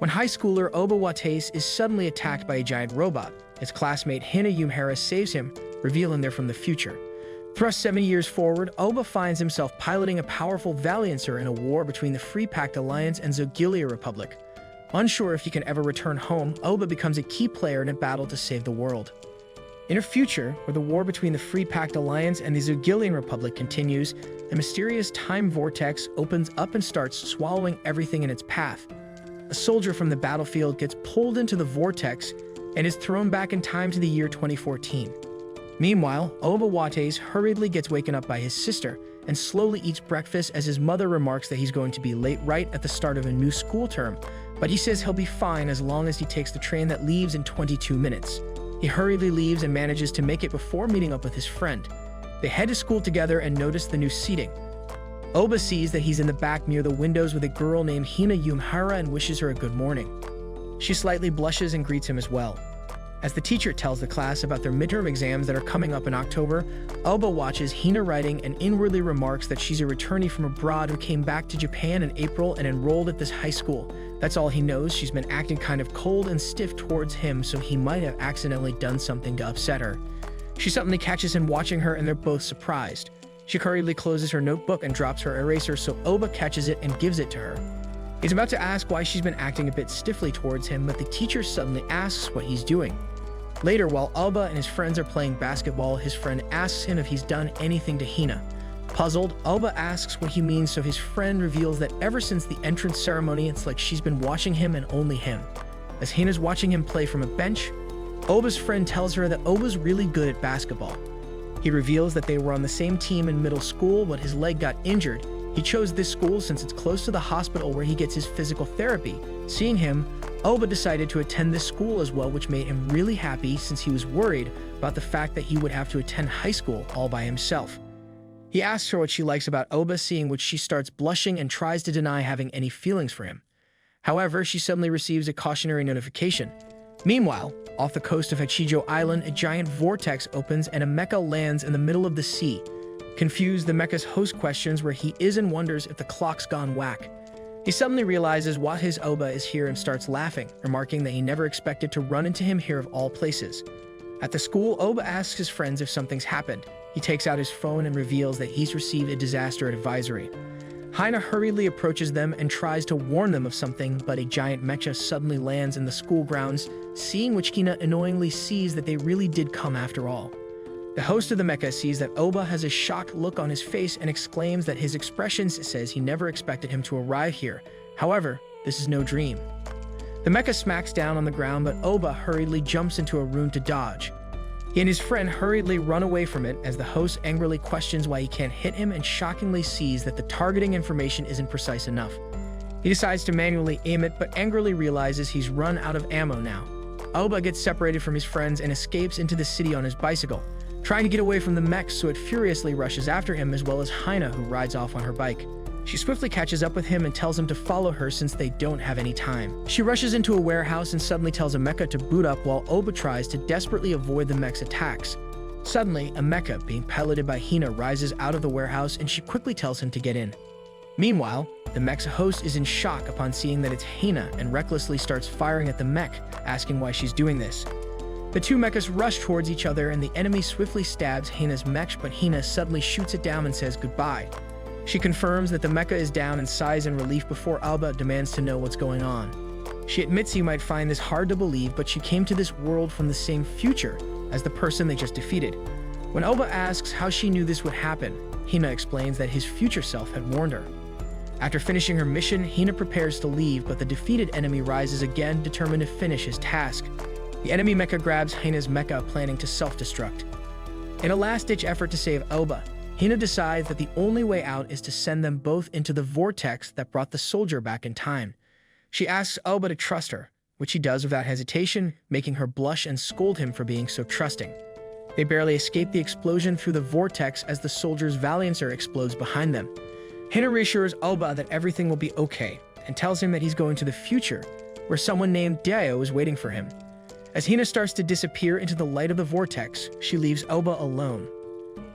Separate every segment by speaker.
Speaker 1: When high schooler Aoba is suddenly attacked by a giant robot, his classmate Hina Yumhara saves him, revealing they're from the future. Thrust 70 years forward, Aoba finds himself piloting a powerful Valiancer in a war between the Free Pact Alliance and Zogilia Republic. Unsure if he can ever return home, Aoba becomes a key player in a battle to save the world. In a future where the war between the Free Pact Alliance and the Zogilian Republic continues, a mysterious time vortex opens up and starts swallowing everything in its path. A soldier from the battlefield gets pulled into the vortex and is thrown back in time to the year 2014. Meanwhile, Aoba hurriedly gets waken up by his sister and slowly eats breakfast as his mother remarks that he's going to be late right at the start of a new school term, but he says he'll be fine as long as he takes the train that leaves in 22 minutes. He hurriedly leaves and manages to make it before meeting up with his friend. They head to school together and notice the new seating. Aoba sees that he's in the back near the windows with a girl named Hina Yumhara and wishes her a good morning. She slightly blushes and greets him as well. As the teacher tells the class about their midterm exams that are coming up in October, Aoba watches Hina writing and inwardly remarks that she's a returnee from abroad who came back to Japan in April and enrolled at this high school. That's all he knows. She's been acting kind of cold and stiff towards him, so he might have accidentally done something to upset her. She suddenly catches him watching her and they're both surprised. She hurriedly closes her notebook and drops her eraser, so Aoba catches it and gives it to her. He's about to ask why she's been acting a bit stiffly towards him, but the teacher suddenly asks what he's doing. Later, while Aoba and his friends are playing basketball, his friend asks him if he's done anything to Hina. Puzzled, Aoba asks what he means, so his friend reveals that ever since the entrance ceremony, it's like she's been watching him and only him. As Hina's watching him play from a bench, Aoba's friend tells her that Aoba's really good at basketball. He reveals that they were on the same team in middle school, but his leg got injured. He chose this school since it's close to the hospital where he gets his physical therapy. Seeing him, Aoba decided to attend this school as well, which made him really happy since he was worried about the fact that he would have to attend high school all by himself. He asks her what she likes about Aoba, seeing which she starts blushing and tries to deny having any feelings for him. However, she suddenly receives a cautionary notification. Meanwhile, off the coast of Hachijo Island, a giant vortex opens and a mecha lands in the middle of the sea. Confused, the mecha's host questions where he is and wonders if the clock's gone whack. He suddenly realizes what his Aoba is here and starts laughing, remarking that he never expected to run into him here of all places. At the school, Aoba asks his friends if something's happened. He takes out his phone and reveals that he's received a disaster advisory. Hina hurriedly approaches them and tries to warn them of something, but a giant mecha suddenly lands in the school grounds, seeing which Hina annoyingly sees that they really did come after all. The host of the mecha sees that Aoba has a shocked look on his face and exclaims that his expressions says he never expected him to arrive here. However, this is no dream. The mecha smacks down on the ground, but Aoba hurriedly jumps into a room to dodge. He and his friend hurriedly run away from it as the host angrily questions why he can't hit him and shockingly sees that the targeting information isn't precise enough. He decides to manually aim it, but angrily realizes he's run out of ammo now. Aoba gets separated from his friends and escapes into the city on his bicycle, trying to get away from the mech, so it furiously rushes after him, as well as Hina, who rides off on her bike. She swiftly catches up with him and tells him to follow her since they don't have any time. She rushes into a warehouse and suddenly tells a mecha to boot up while Aoba tries to desperately avoid the mech's attacks. Suddenly, a mecha being piloted by Hina rises out of the warehouse and she quickly tells him to get in. Meanwhile, the mech's host is in shock upon seeing that it's Hina and recklessly starts firing at the mech, asking why she's doing this. The two mechas rush towards each other and the enemy swiftly stabs Hina's mech, but Hina suddenly shoots it down and says goodbye. She confirms that the mecha is down and sighs in relief before Aoba demands to know what's going on. She admits he might find this hard to believe, but she came to this world from the same future as the person they just defeated. When Aoba asks how she knew this would happen, Hina explains that his future self had warned her. After finishing her mission, Hina prepares to leave, but the defeated enemy rises again, determined to finish his task. The enemy mecha grabs Hina's mecha, planning to self-destruct. In a last-ditch effort to save Aoba, Hina decides that the only way out is to send them both into the vortex that brought the soldier back in time. She asks Aoba to trust her, which he does without hesitation, making her blush and scold him for being so trusting. They barely escape the explosion through the vortex as the soldier's Valiancer explodes behind them. Hina reassures Aoba that everything will be okay, and tells him that he's going to the future, where someone named Dio is waiting for him. As Hina starts to disappear into the light of the vortex, she leaves Aoba alone.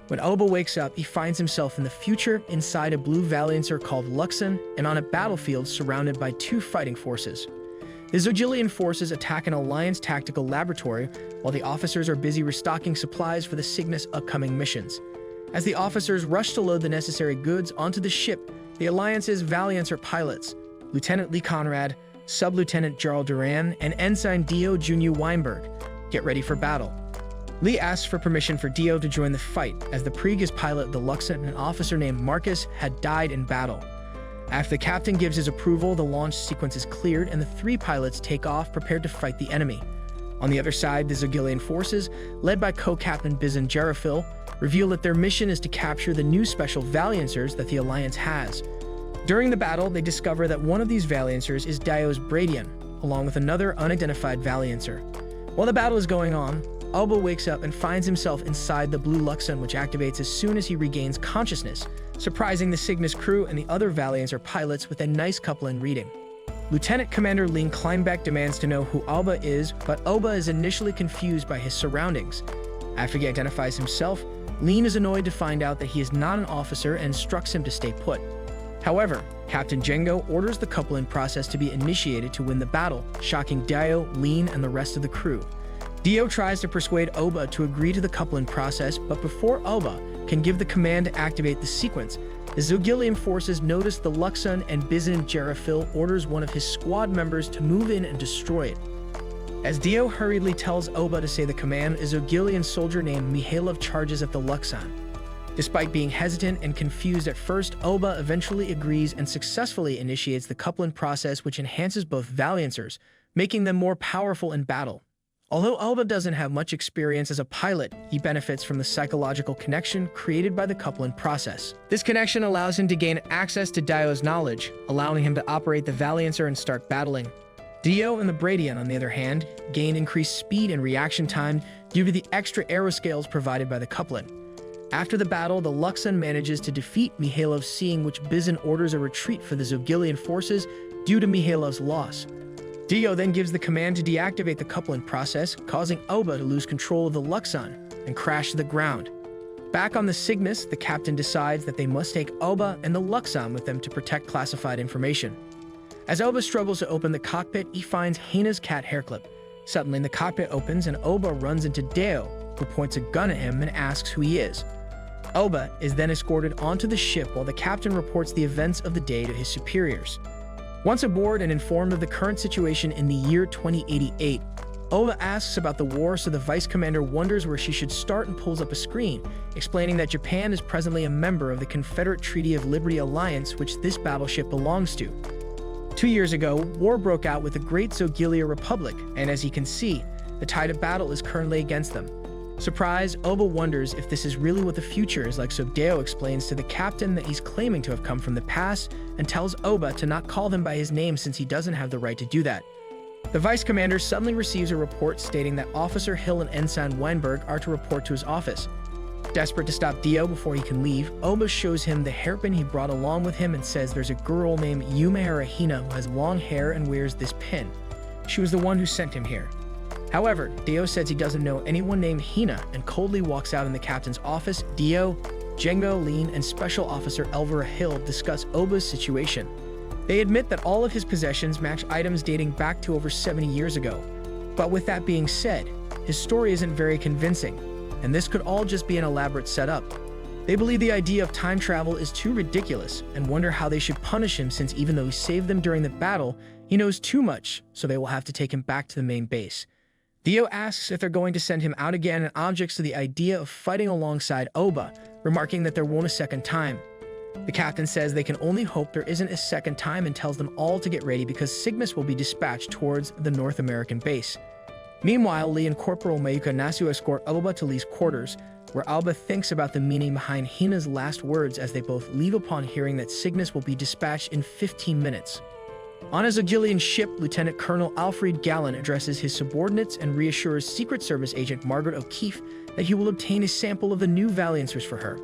Speaker 1: When Aoba wakes up, he finds himself in the future inside a blue Valiancer called Luxon and on a battlefield surrounded by two fighting forces. The Zogilian forces attack an Alliance tactical laboratory while the officers are busy restocking supplies for the Cygnus' upcoming missions. As the officers rush to load the necessary goods onto the ship, the Alliance's Valiancer pilots, Lieutenant Lee Conrad, Sub-Lieutenant Jarl Duran, and Ensign Dio Junior Weinberg, get ready for battle. Lee asks for permission for Dio to join the fight, as the previous pilot, the Luxon, and an officer named Marcus, had died in battle. After the captain gives his approval, the launch sequence is cleared and the 3 pilots take off, prepared to fight the enemy. On the other side, the Zogilian forces, led by co-captain Bizon Jarafil, reveal that their mission is to capture the new special Valiancers that the Alliance has. During the battle, they discover that one of these Valiancers is Dio's Bradian, along with another unidentified Valiancer. While the battle is going on, Aoba wakes up and finds himself inside the blue Luxon, which activates as soon as he regains consciousness, surprising the Cygnus crew and the other Valiancer pilots with a nice coupling reading. Lieutenant Commander Ling Kleinbeck demands to know who Aoba is, but Aoba is initially confused by his surroundings. After he identifies himself, Ling is annoyed to find out that he is not an officer and instructs him to stay put. However, Captain Django orders the coupling process to be initiated to win the battle, shocking Dio, Ling, and the rest of the crew. Dio tries to persuade Aoba to agree to the coupling process, but before Aoba can give the command to activate the sequence, the Zogilian forces notice the Luxon, and Bizon Jarafil orders one of his squad members to move in and destroy it. As Dio hurriedly tells Aoba to say the command, a Zogilian soldier named Mihailov charges at the Luxon. Despite being hesitant and confused at first, Aoba eventually agrees and successfully initiates the coupling process, which enhances both Valiancers, making them more powerful in battle. Although Aoba doesn't have much experience as a pilot, he benefits from the psychological connection created by the coupling process. This connection allows him to gain access to Dio's knowledge, allowing him to operate the Valiancer and start battling. Dio and the Bradian, on the other hand, gain increased speed and reaction time due to the extra aeroscales provided by the coupling. After the battle, the Luxon manages to defeat Mihailov, seeing which Bizon orders a retreat for the Zogilian forces due to Mihailov's loss. Dio then gives the command to deactivate the coupling process, causing Aoba to lose control of the Luxon and crash to the ground. Back on the Cygnus, the captain decides that they must take Aoba and the Luxon with them to protect classified information. As Aoba struggles to open the cockpit, he finds Hina's cat hairclip. Suddenly, the cockpit opens and Aoba runs into Dio, who points a gun at him and asks who he is. Aoba is then escorted onto the ship while the captain reports the events of the day to his superiors. Once aboard and informed of the current situation in the year 2088, Aoba asks about the war, so the vice commander wonders where she should start and pulls up a screen, explaining that Japan is presently a member of the Confederate Treaty of Liberty Alliance, which this battleship belongs to. 2 years ago, war broke out with the Great Zogilia Republic, and as you can see, the tide of battle is currently against them. Surprised, Aoba wonders if this is really what the future is like, so Dio explains to the captain that he's claiming to have come from the past and tells Aoba to not call him by his name since he doesn't have the right to do that. The vice commander suddenly receives a report stating that Officer Hill and Ensign Weinberg are to report to his office. Desperate to stop Dio before he can leave, Aoba shows him the hairpin he brought along with him and says there's a girl named Yumehara Hina who has long hair and wears this pin. She was the one who sent him here. However, Dio says he doesn't know anyone named Hina and coldly walks out in the captain's office. Dio, Django, Lean, and Special Officer Elvira Hill discuss Aoba's situation. They admit that all of his possessions match items dating back to over 70 years ago. But with that being said, his story isn't very convincing, and this could all just be an elaborate setup. They believe the idea of time travel is too ridiculous and wonder how they should punish him, since even though he saved them during the battle, he knows too much, so they will have to take him back to the main base. Dio asks if they're going to send him out again and objects to the idea of fighting alongside Aoba, remarking that there won't a second time. The captain says they can only hope there isn't a second time and tells them all to get ready because Cygnus will be dispatched towards the North American base. Meanwhile, Lee and Corporal Mayuka Nasu escort Aoba to Lee's quarters, where Aoba thinks about the meaning behind Hina's last words as they both leave upon hearing that Cygnus will be dispatched in 15 minutes. On a Zogilian ship, Lieutenant Colonel Alfred Gallen addresses his subordinates and reassures Secret Service agent Margaret O'Keefe that he will obtain a sample of the new Valiancers for her.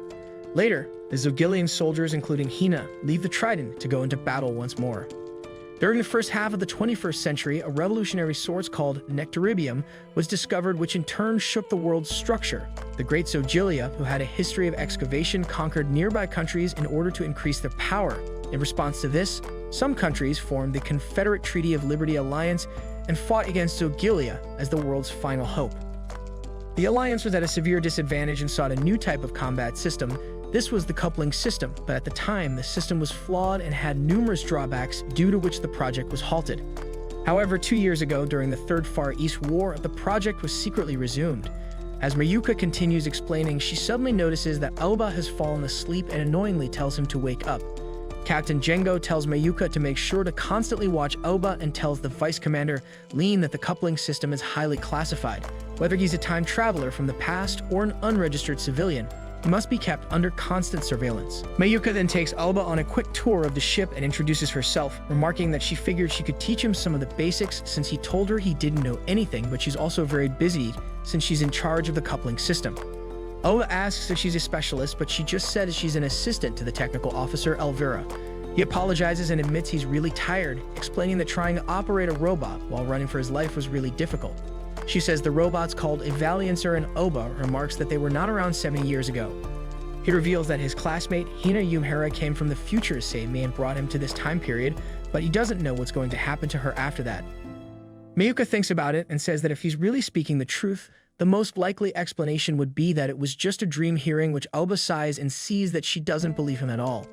Speaker 1: Later, the Zogilian soldiers, including Hina, leave the Trident to go into battle once more. During the first half of the 21st century, a revolutionary source called nectaribium was discovered, which in turn shook the world's structure. The Great Zogilia, who had a history of excavation, conquered nearby countries in order to increase their power. In response to this, some countries formed the Confederate Treaty of Liberty Alliance and fought against Zogilia as the world's final hope. The alliance was at a severe disadvantage and sought a new type of combat system. This was the coupling system, but at the time, the system was flawed and had numerous drawbacks, due to which the project was halted. However, 2 years ago, during the Third Far East War, the project was secretly resumed. As Mayuka continues explaining, she suddenly notices that Aoba has fallen asleep and annoyingly tells him to wake up. Captain Jengo tells Mayuka to make sure to constantly watch Aoba and tells the Vice Commander, Lean, that the coupling system is highly classified. Whether he's a time traveler from the past or an unregistered civilian, he must be kept under constant surveillance. Mayuka then takes Aoba on a quick tour of the ship and introduces herself, remarking that she figured she could teach him some of the basics since he told her he didn't know anything, but she's also very busy since she's in charge of the coupling system. Aoba asks if she's a specialist, but she just said she's an assistant to the technical officer, Elvira. He apologizes and admits he's really tired, explaining that trying to operate a robot while running for his life was really difficult. She says the robot's called a Valiancer, and Aoba remarks that they were not around 70 years ago. He reveals that his classmate, Hina Yumhara, came from the future to save me and brought him to this time period, but he doesn't know what's going to happen to her after that. Mayuka thinks about it and says that if he's really speaking the truth, the most likely explanation would be that it was just a dream, hearing which Aoba sighs and sees that she doesn't believe him at all.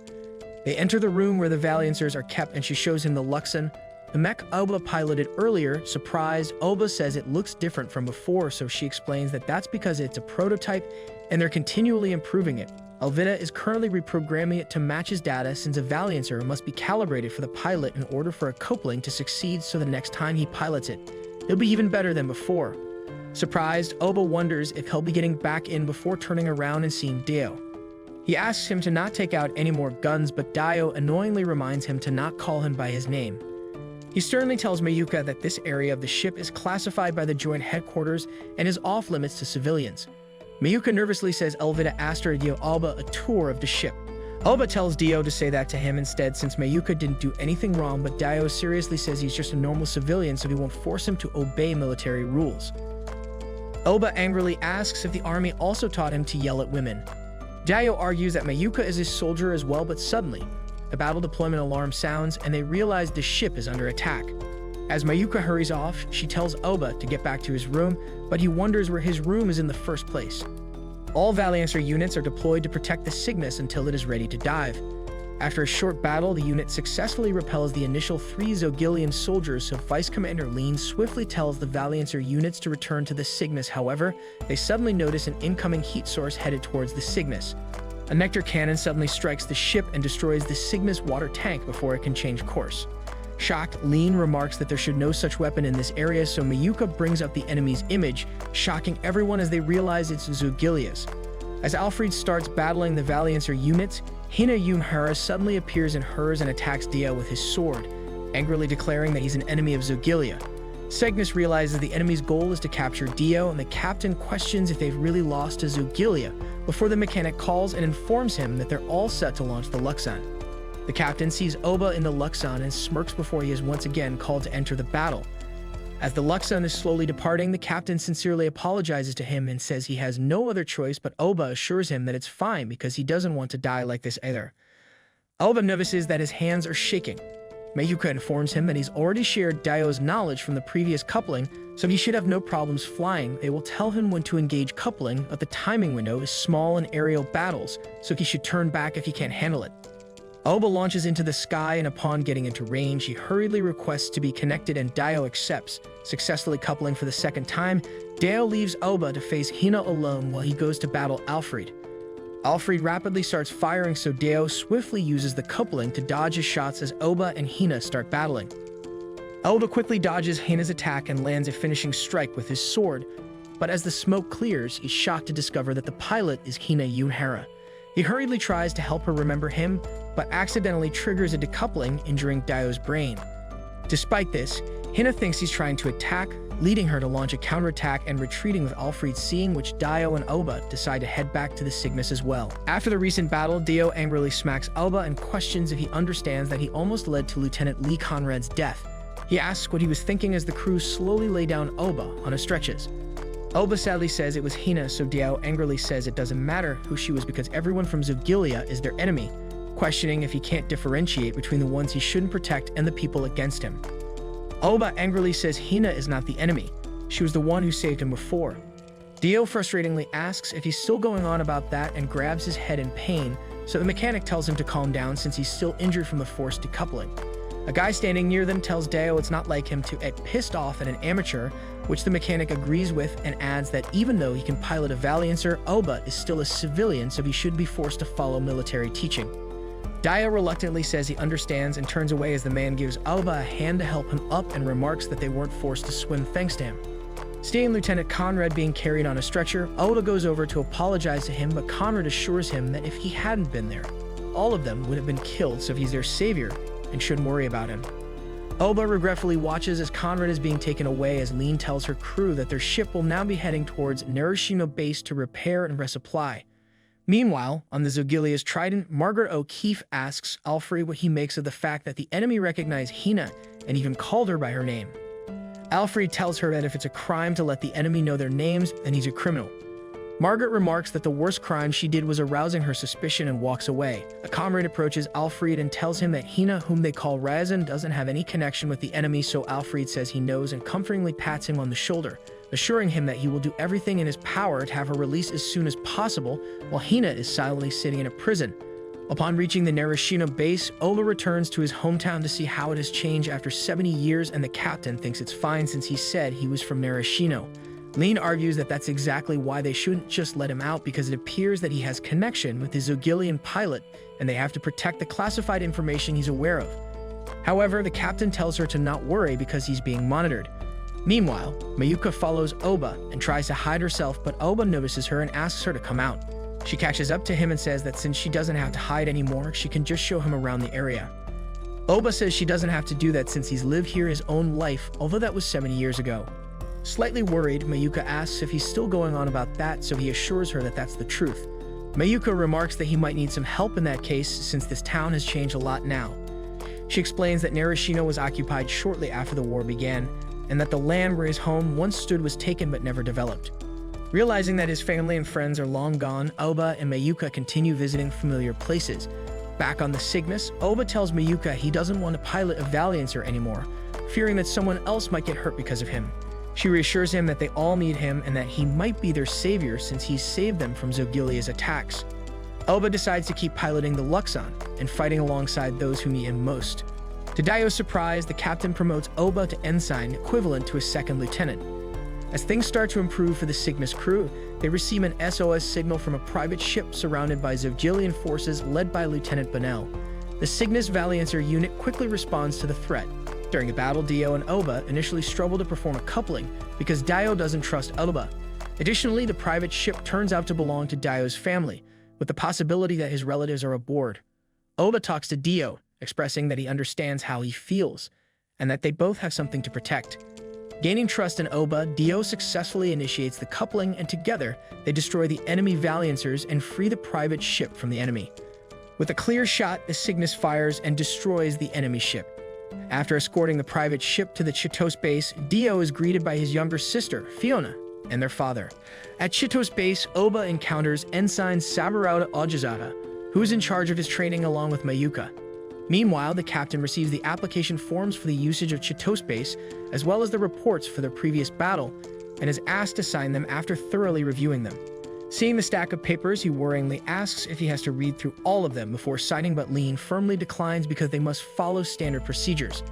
Speaker 1: They enter the room where the Valiancers are kept and she shows him the Luxon, the mech Aoba piloted earlier. Surprised, Aoba says it looks different from before, so she explains that that's because it's a prototype and they're continually improving it. Elvira is currently reprogramming it to match his data, since a Valiancer must be calibrated for the pilot in order for a coupling to succeed, so the next time he pilots it, it'll be even better than before. Surprised, Aoba wonders if he'll be getting back in before turning around and seeing Dio. He asks him to not take out any more guns, but Dio annoyingly reminds him to not call him by his name. He sternly tells Mayuka that this area of the ship is classified by the Joint Headquarters and is off-limits to civilians. Mayuka nervously says Elvira asked her to give Aoba a tour of the ship. Aoba tells Dio to say that to him instead, since Mayuka didn't do anything wrong, but Dio seriously says he's just a normal civilian, so he won't force him to obey military rules. Aoba angrily asks if the army also taught him to yell at women. Dio argues that Mayuka is a soldier as well, but suddenly, a battle deployment alarm sounds and they realize the ship is under attack. As Mayuka hurries off, she tells Aoba to get back to his room, but he wonders where his room is in the first place. All Valiancer units are deployed to protect the Cygnus until it is ready to dive. After a short battle, the unit successfully repels the initial 3 Zogilian soldiers, so Vice Commander Lean swiftly tells the Valiancer units to return to the Cygnus. However, they suddenly notice an incoming heat source headed towards the Cygnus. A nectar cannon suddenly strikes the ship and destroys the Cygnus water tank before it can change course. Shocked, Lean remarks that there should no such weapon in this area, so Mayuka brings up the enemy's image, shocking everyone as they realize it's Zogilia's. As Alfred starts battling the Valiancer units, Hina Yumhara suddenly appears in hers and attacks Dio with his sword, angrily declaring that he's an enemy of Zogilia. Cygnus realizes the enemy's goal is to capture Dio, and the captain questions if they've really lost to Zogilia before the mechanic calls and informs him that they're all set to launch the Luxon. The captain sees Aoba in the Luxon and smirks before he is once again called to enter the battle. As the Luxon is slowly departing, the captain sincerely apologizes to him and says he has no other choice, but Aoba assures him that it's fine because he doesn't want to die like this either. Aoba notices that his hands are shaking. Mayuka informs him that he's already shared Dio's knowledge from the previous coupling, so he should have no problems flying. They will tell him when to engage coupling, but the timing window is small in aerial battles, so he should turn back if he can't handle it. Aoba launches into the sky, and upon getting into range, he hurriedly requests to be connected, and Dio accepts, successfully coupling for the second time. Dio leaves Aoba to face Hina alone while he goes to battle Alfred. Alfred rapidly starts firing, so Dio swiftly uses the coupling to dodge his shots as Aoba and Hina start battling. Aoba quickly dodges Hina's attack and lands a finishing strike with his sword, but as the smoke clears, he's shocked to discover that the pilot is Hina Yumhara. He hurriedly tries to help her remember him, but accidentally triggers a decoupling, injuring Dio's brain. Despite this, Hina thinks he's trying to attack, leading her to launch a counterattack and retreating with Alfred, seeing which Dio and Aoba decide to head back to the Cygnus as well. After the recent battle, Dio angrily smacks Aoba and questions if he understands that he almost led to Lieutenant Lee Conrad's death. He asks what he was thinking as the crew slowly lay down Aoba on his stretches. Aoba sadly says it was Hina, so Dio angrily says it doesn't matter who she was because everyone from Zogilia is their enemy, questioning if he can't differentiate between the ones he shouldn't protect and the people against him. Aoba angrily says Hina is not the enemy. She was the one who saved him before. Dio frustratingly asks if he's still going on about that and grabs his head in pain, so the mechanic tells him to calm down since he's still injured from the forced decoupling. A guy standing near them tells Dio it's not like him to get pissed off at an amateur, which the mechanic agrees with and adds that even though he can pilot a Valiancer, Aoba is still a civilian, so he should be forced to follow military teaching. Dio reluctantly says he understands and turns away as the man gives Aoba a hand to help him up and remarks that they weren't forced to swim thanks to him. Seeing Lieutenant Conrad being carried on a stretcher, Aoba goes over to apologize to him, but Conrad assures him that if he hadn't been there, all of them would have been killed, so he's their savior and shouldn't worry about him. Aoba regretfully watches as Conrad is being taken away as Lean tells her crew that their ship will now be heading towards Narashino base to repair and resupply. Meanwhile, on the Zogilia's Trident, Margaret O'Keefe asks Alfred what he makes of the fact that the enemy recognized Hina and even called her by her name. Alfred tells her that if it's a crime to let the enemy know their names, then he's a criminal. Margaret remarks that the worst crime she did was arousing her suspicion and walks away. A comrade approaches Alfred and tells him that Hina, whom they call Razan, doesn't have any connection with the enemy, so Alfred says he knows and comfortingly pats him on the shoulder, assuring him that he will do everything in his power to have her released as soon as possible, while Hina is silently sitting in a prison. Upon reaching the Narashino base, Aoba returns to his hometown to see how it has changed after 70 years, and the captain thinks it's fine since he said he was from Narashino. Lean argues that that's exactly why they shouldn't just let him out, because it appears that he has connection with the Zogilian pilot and they have to protect the classified information he's aware of. However, the captain tells her to not worry because he's being monitored. Meanwhile, Mayuka follows Aoba and tries to hide herself, but Aoba notices her and asks her to come out. She catches up to him and says that since she doesn't have to hide anymore, she can just show him around the area. Aoba says she doesn't have to do that since he's lived here his own life, although that was 70 years ago. Slightly worried, Mayuka asks if he's still going on about that, so he assures her that that's the truth. Mayuka remarks that he might need some help in that case since this town has changed a lot now. She explains that Narashino was occupied shortly after the war began, and that the land where his home once stood was taken but never developed. Realizing that his family and friends are long gone, Aoba and Mayuka continue visiting familiar places. Back on the Cygnus, Aoba tells Mayuka he doesn't want to pilot a Valiancer anymore, fearing that someone else might get hurt because of him. She reassures him that they all need him and that he might be their savior since he's saved them from Zogilia's attacks. Aoba decides to keep piloting the Luxon and fighting alongside those who need him most. To Dio's surprise, the captain promotes Aoba to ensign, equivalent to a second lieutenant. As things start to improve for the Cygnus crew, they receive an SOS signal from a private ship surrounded by Zogilian forces led by Lieutenant Bonnell. The Cygnus Valiancer unit quickly responds to the threat. During a battle, Dio and Aoba initially struggle to perform a coupling because Dio doesn't trust Aoba. Additionally, the private ship turns out to belong to Dio's family, with the possibility that his relatives are aboard. Aoba talks to Dio, expressing that he understands how he feels, and that they both have something to protect. Gaining trust in Aoba, Dio successfully initiates the coupling, and together, they destroy the enemy Valiancers and free the private ship from the enemy. With a clear shot, the Cygnus fires and destroys the enemy ship. After escorting the private ship to the Chitos base, Dio is greeted by his younger sister, Fiona, and their father. At Chitos base, Aoba encounters Ensign Saburauta Ojizada, who is in charge of his training along with Mayuka. Meanwhile, the captain receives the application forms for the usage of Chitos base, as well as the reports for their previous battle, and is asked to sign them after thoroughly reviewing them. Seeing the stack of papers, he worryingly asks if he has to read through all of them before signing, but Lean firmly declines because they must follow standard procedures.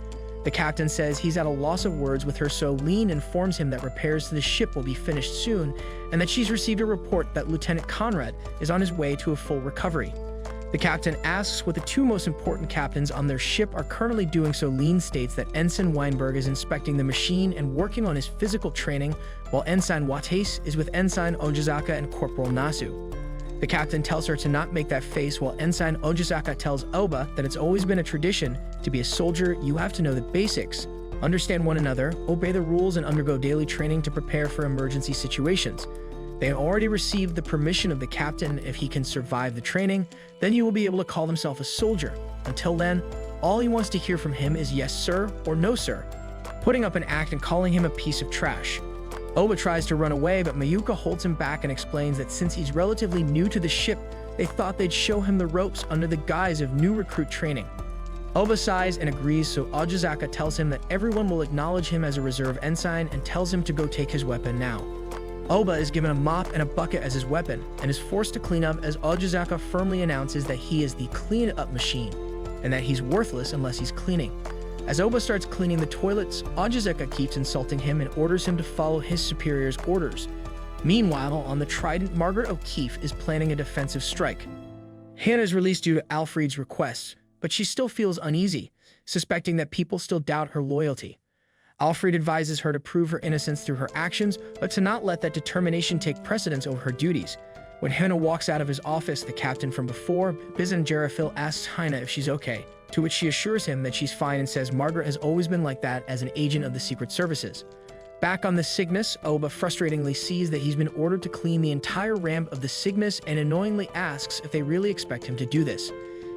Speaker 1: The captain says he's at a loss of words with her, so Lean informs him that repairs to the ship will be finished soon, and that she's received a report that Lieutenant Conrad is on his way to a full recovery. The captain asks what the two most important captains on their ship are currently doing, so Lean states that Ensign Weinberg is inspecting the machine and working on his physical training, while Ensign Watase is with Ensign Ojizaka and Corporal Nasu. The captain tells her to not make that face, while Ensign Ojizaka tells Aoba that it's always been a tradition to be a soldier, you have to know the basics, understand one another, obey the rules, and undergo daily training to prepare for emergency situations. They have already received the permission of the captain. If he can survive the training, then he will be able to call himself a soldier. Until then, all he wants to hear from him is yes sir or no sir, putting up an act and calling him a piece of trash. Aoba tries to run away, but Mayuka holds him back and explains that since he's relatively new to the ship, They thought they'd show him the ropes under the guise of new recruit training. Aoba sighs and agrees, so Ojizaka tells him that everyone will acknowledge him as a reserve ensign and tells him to go take his weapon now. Aoba is given a mop and a bucket as his weapon and is forced to clean up as Ojizaka firmly announces that he is the clean-up machine and that he's worthless unless he's cleaning. As Aoba starts cleaning the toilets, Ojizaka keeps insulting him and orders him to follow his superior's orders. Meanwhile, on the Trident, Margaret O'Keefe is planning a defensive strike. Hannah is released due to Alfred's request, but she still feels uneasy, suspecting that people still doubt her loyalty. Alfred advises her to prove her innocence through her actions, but to not let that determination take precedence over her duties. When Hannah walks out of his office, the captain from before, Bizan Jarafil, asks Hannah if she's okay, to which she assures him that she's fine and says Margaret has always been like that as an agent of the Secret Services. Back on the Cygnus, Aoba frustratingly sees that he's been ordered to clean the entire ramp of the Cygnus and annoyingly asks if they really expect him to do this.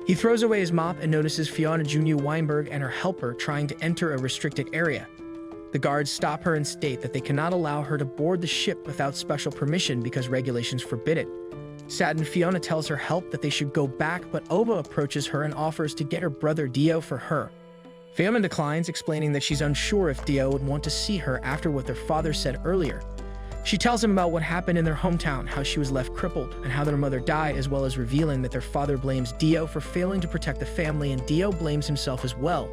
Speaker 1: He throws away his mop and notices Fiona Junior Weinberg and her helper trying to enter a restricted area. The guards stop her and state that they cannot allow her to board the ship without special permission because regulations forbid it. Saddened, Fiona tells her help that they should go back, but Aoba approaches her and offers to get her brother Dio for her. Fiona declines, explaining that she's unsure if Dio would want to see her after what their father said earlier. She tells him about what happened in their hometown, how she was left crippled, and how their mother died, as well as revealing that their father blames Dio for failing to protect the family and Dio blames himself as well.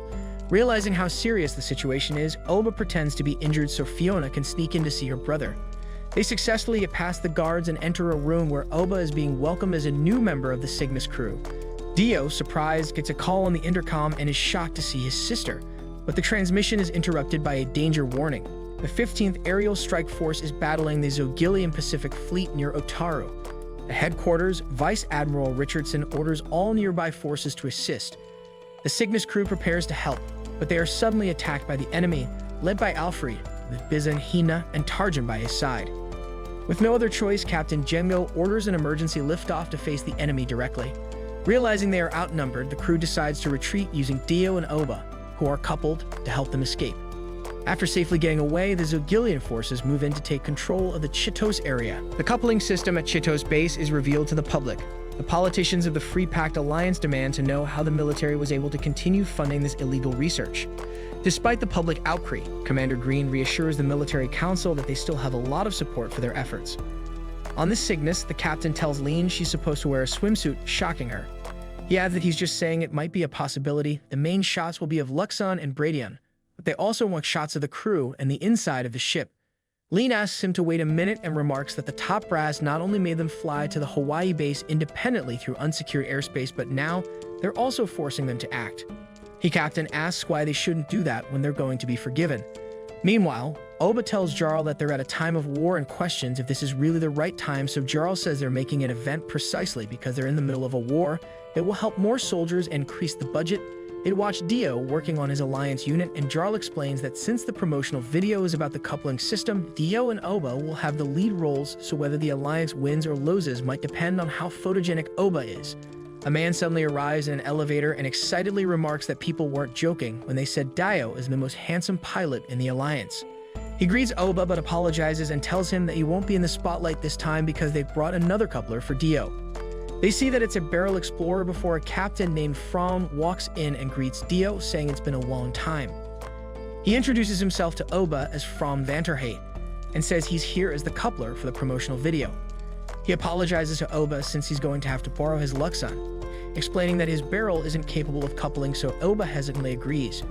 Speaker 1: Realizing how serious the situation is, Aoba pretends to be injured so Fiona can sneak in to see her brother. They successfully get past the guards and enter a room where Aoba is being welcomed as a new member of the Cygnus crew. Dio, surprised, gets a call on the intercom and is shocked to see his sister, but the transmission is interrupted by a danger warning. The 15th Aerial Strike Force is battling the Zogilian Pacific Fleet near Otaru. At headquarters, Vice Admiral Richardson orders all nearby forces to assist. The Cygnus crew prepares to help, but they are suddenly attacked by the enemy, led by Alfred, with Bizan, Hina, and Tarjan by his side. With no other choice, Captain Gengo orders an emergency liftoff to face the enemy directly. Realizing they are outnumbered, the crew decides to retreat using Dio and Aoba, who are coupled, to help them escape. After safely getting away, the Zogilian forces move in to take control of the Chitos area. The coupling system at Chitos base is revealed to the public. The politicians of the Free Pact Alliance demand to know how the military was able to continue funding this illegal research. Despite the public outcry, Commander Green reassures the military council that they still have a lot of support for their efforts. On the Cygnus, the captain tells Lean she's supposed to wear a swimsuit, shocking her. He adds that he's just saying it might be a possibility. The main shots will be of Luxon and Bradion, but they also want shots of the crew and the inside of the ship. Lean asks him to wait a minute and remarks that the top brass not only made them fly to the Hawaii base independently through unsecured airspace, but now they're also forcing them to act. The captain asks why they shouldn't do that when they're going to be forgiven. Meanwhile, Aoba tells Jarl that they're at a time of war and questions if this is really the right time, so Jarl says they're making an event precisely because they're in the middle of a war. It will help more soldiers and increase the budget. It watched Dio working on his alliance unit, and Jarl explains that since the promotional video is about the coupling system, Dio and Aoba will have the lead roles, so whether the alliance wins or loses might depend on how photogenic Aoba is. A man suddenly arrives in an elevator and excitedly remarks that people weren't joking when they said Dio is the most handsome pilot in the alliance. He greets Aoba but apologizes and tells him that he won't be in the spotlight this time because they've brought another coupler for Dio. They see that it's a barrel explorer before a captain named Fromm walks in and greets Dio, saying it's been a long time. He introduces himself to Aoba as Fromm Vanterhate and says he's here as the coupler for the promotional video. He apologizes to Aoba since he's going to have to borrow his Luxon, explaining that his barrel isn't capable of coupling, so Aoba hesitantly agrees.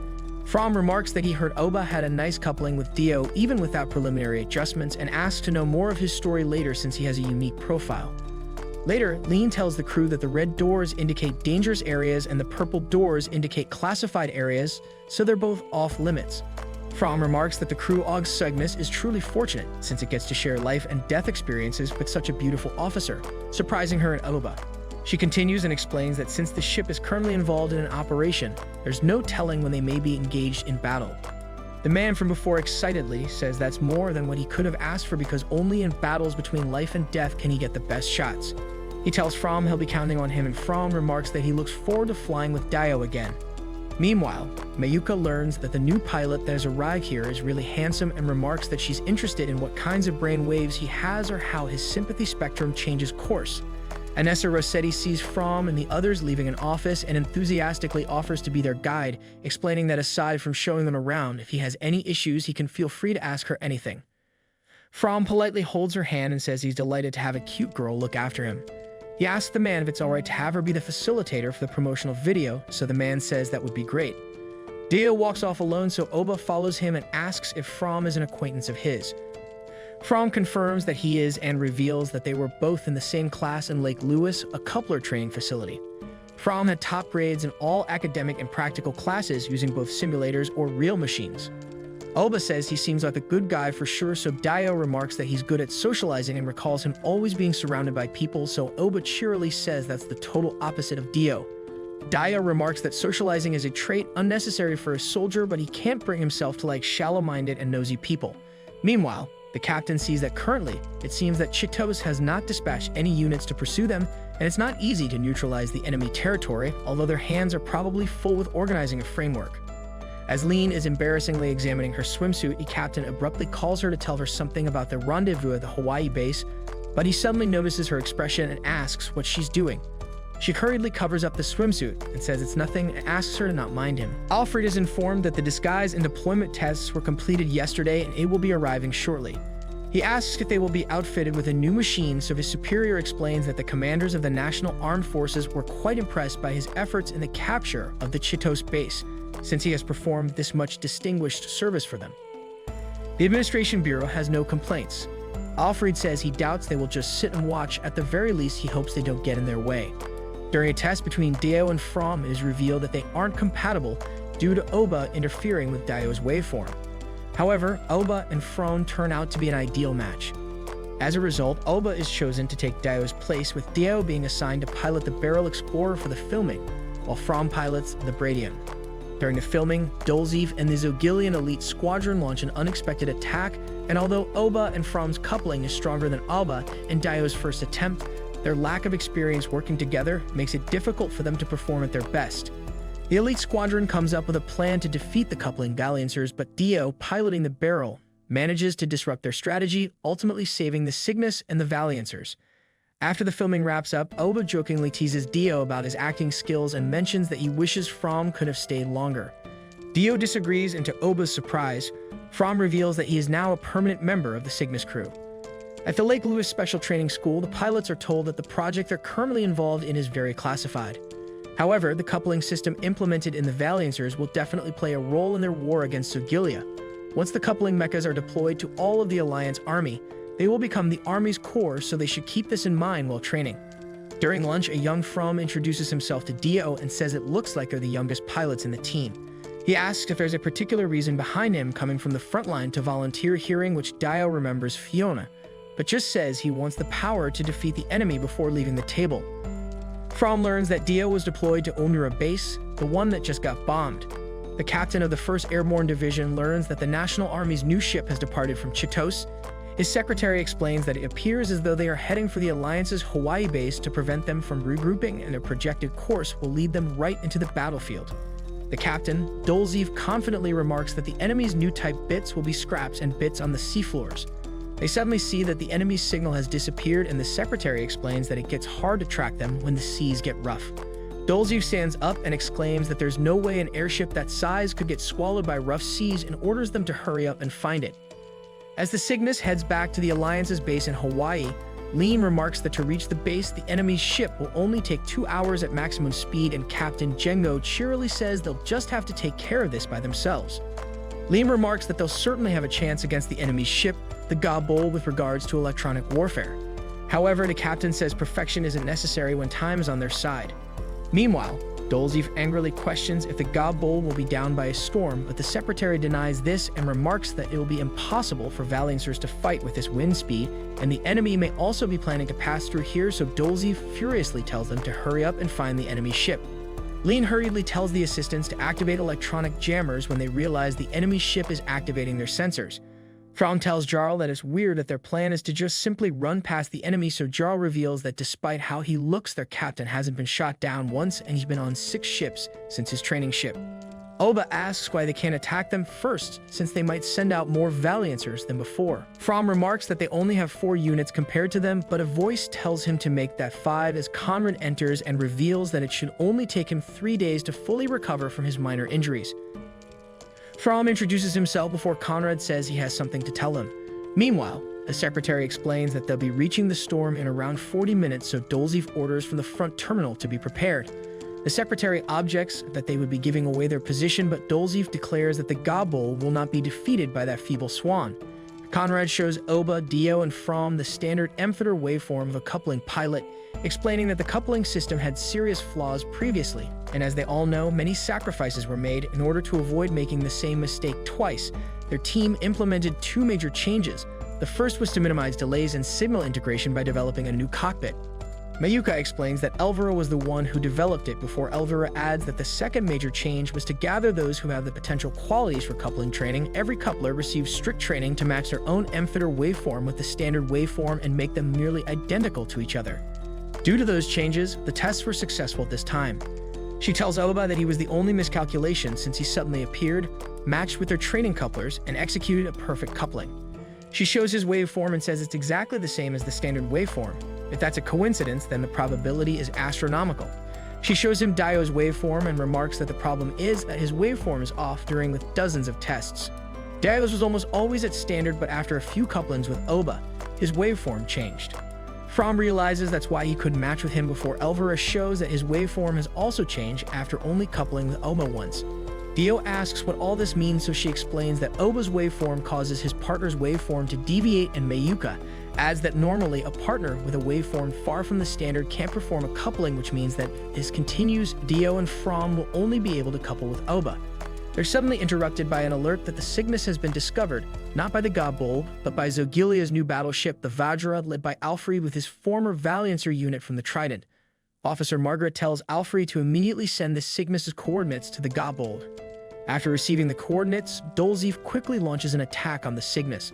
Speaker 1: Fromm remarks that he heard Aoba had a nice coupling with Dio even without preliminary adjustments and asks to know more of his story later since he has a unique profile. Later, Lean tells the crew that the red doors indicate dangerous areas and the purple doors indicate classified areas, so they're both off limits. Fromm remarks that the crew Og Cygnus is truly fortunate since it gets to share life and death experiences with such a beautiful officer, surprising her and Aoba. She continues and explains that since the ship is currently involved in an operation, there's no telling when they may be engaged in battle. The man from before excitedly says that's more than what he could have asked for because only in battles between life and death can he get the best shots. He tells Fromm he'll be counting on him, and Fromm remarks that he looks forward to flying with Dio again. Meanwhile, Mayuka learns that the new pilot that has arrived here is really handsome and remarks that she's interested in what kinds of brain waves he has or how his sympathy spectrum changes course. Anessa Rossetti sees From and the others leaving an office and enthusiastically offers to be their guide, explaining that aside from showing them around, if he has any issues, he can feel free to ask her anything. From politely holds her hand and says he's delighted to have a cute girl look after him. He asks the man if it's alright to have her be the facilitator for the promotional video, so the man says that would be great. Dio walks off alone, so Aoba follows him and asks if From is an acquaintance of his. From confirms that he is and reveals that they were both in the same class in Lake Lewis, a coupler training facility. From had top grades in all academic and practical classes using both simulators or real machines. Aoba says he seems like a good guy for sure, so Dio remarks that he's good at socializing and recalls him always being surrounded by people, so Aoba cheerily says that's the total opposite of Dio. Dio remarks that socializing is a trait unnecessary for a soldier, but he can't bring himself to like shallow-minded and nosy people. Meanwhile, the captain sees that currently, it seems that Chitos has not dispatched any units to pursue them, and it's not easy to neutralize the enemy territory, although their hands are probably full with organizing a framework. As Lean is embarrassingly examining her swimsuit, the captain abruptly calls her to tell her something about the rendezvous at the Hawaii base, but he suddenly notices her expression and asks what she's doing. She hurriedly covers up the swimsuit and says it's nothing and asks her to not mind him. Alfred is informed that the disguise and deployment tests were completed yesterday and it will be arriving shortly. He asks if they will be outfitted with a new machine, so his superior explains that the commanders of the National Armed Forces were quite impressed by his efforts in the capture of the Chitos base, since he has performed this much distinguished service for them. The Administration Bureau has no complaints. Alfred says he doubts they will just sit and watch. At the very least, he hopes they don't get in their way. During a test between Dio and From, it is revealed that they aren't compatible due to Aoba interfering with Dio's waveform. However, Aoba and From turn out to be an ideal match. As a result, Aoba is chosen to take Dio's place, with Dio being assigned to pilot the Beryl Explorer for the filming, while From pilots the Bradian. During the filming, Dolzev and the Zogilian Elite Squadron launch an unexpected attack, and although Aoba and From's coupling is stronger than Aoba in Dio's first attempt, their lack of experience working together makes it difficult for them to perform at their best. The Elite Squadron comes up with a plan to defeat the coupling Valiancers, but Dio, piloting the Beryl, manages to disrupt their strategy, ultimately saving the Cygnus and the Valiancers. After the filming wraps up, Aoba jokingly teases Dio about his acting skills and mentions that he wishes From could have stayed longer. Dio disagrees, and to Aoba's surprise, From reveals that he is now a permanent member of the Cygnus crew. At the Lake Lewis Special Training School, the pilots are told that the project they're currently involved in is very classified. However, the coupling system implemented in the Valiancers will definitely play a role in their war against Sogilia. Once the coupling mechas are deployed to all of the Alliance army, they will become the Army's core, so they should keep this in mind while training. During lunch, a young From introduces himself to Dio and says it looks like they're the youngest pilots in the team. He asks if there's a particular reason behind him coming from the front line to volunteer, hearing which Dio remembers Fiona, but just says he wants the power to defeat the enemy before leaving the table. From learns that Dio was deployed to Onura Base, the one that just got bombed. The captain of the 1st Airborne Division learns that the National Army's new ship has departed from Chitos. His secretary explains that it appears as though they are heading for the Alliance's Hawaii base to prevent them from regrouping, and their projected course will lead them right into the battlefield. The captain, Dolzev, confidently remarks that the enemy's new type bits will be scraps and bits on the seafloors. They suddenly see that the enemy's signal has disappeared, and the secretary explains that it gets hard to track them when the seas get rough. Dolzev stands up and exclaims that there's no way an airship that size could get swallowed by rough seas, and orders them to hurry up and find it. As the Cygnus heads back to the Alliance's base in Hawaii, Lean remarks that to reach the base, the enemy's ship will only take 2 hours at maximum speed, and Captain Jengo cheerily says they'll just have to take care of this by themselves. Lean remarks that they'll certainly have a chance against the enemy's ship, the Gobole, with regards to electronic warfare. However, the captain says perfection isn't necessary when time is on their side. Meanwhile, Dolzev angrily questions if the Gobole will be down by a storm, but the secretary denies this and remarks that it will be impossible for Valiancers to fight with this wind speed, and the enemy may also be planning to pass through here, so Dolzev furiously tells them to hurry up and find the enemy ship. Lean hurriedly tells the assistants to activate electronic jammers when they realize the enemy ship is activating their sensors. From tells Jarl that it's weird that their plan is to just simply run past the enemy, so Jarl reveals that despite how he looks, their captain hasn't been shot down once, and he's been on 6 ships since his training ship. Aoba asks why they can't attack them first, since they might send out more Valiancers than before. From remarks that they only have 4 units compared to them, but a voice tells him to make that 5 as Conrad enters and reveals that it should only take him 3 days to fully recover from his minor injuries. From introduces himself before Conrad says he has something to tell him. Meanwhile, the secretary explains that they'll be reaching the storm in around 40 minutes, so Dolzeef orders from the front terminal to be prepared. The secretary objects that they would be giving away their position, but Dolzeef declares that the Gobble will not be defeated by that feeble swan. Conrad shows Aoba, Dio, and From the standard amphitheater waveform of a coupling pilot, explaining that the coupling system had serious flaws previously, and as they all know, many sacrifices were made in order to avoid making the same mistake twice. Their team implemented 2 major changes. The first was to minimize delays in signal integration by developing a new cockpit. Mecha explains that Elvira was the one who developed it, before Elvira adds that the second major change was to gather those who have the potential qualities for coupling training. Every coupler receives strict training to match their own amphitheater waveform with the standard waveform and make them nearly identical to each other. Due to those changes, the tests were successful this time. She tells Aoba that he was the only miscalculation since he suddenly appeared, matched with their training couplers, and executed a perfect coupling. She shows his waveform and says it's exactly the same as the standard waveform. If that's a coincidence, then the probability is astronomical. She shows him Dio's waveform and remarks that the problem is that his waveform is off during with dozens of tests. Dio's was almost always at standard, but after a few couplings with Aoba, his waveform changed. From realizes that's why he couldn't match with him before Elvira shows that his waveform has also changed after only coupling with Aoba once. Dio asks what all this means, so she explains that Aoba's waveform causes his partner's waveform to deviate, and Mecha adds that normally a partner with a waveform far from the standard can't perform a coupling, which means that if this continues, Dio and From will only be able to couple with Aoba. They're suddenly interrupted by an alert that the Cygnus has been discovered, not by the Gobble, but by Zogilia's new battleship, the Vajra, led by Alfred with his former Valiancer unit from the Trident. Officer Margaret tells Alfred to immediately send the Cygnus' coordinates to the Gobble. After receiving the coordinates, Dolzeef quickly launches an attack on the Cygnus.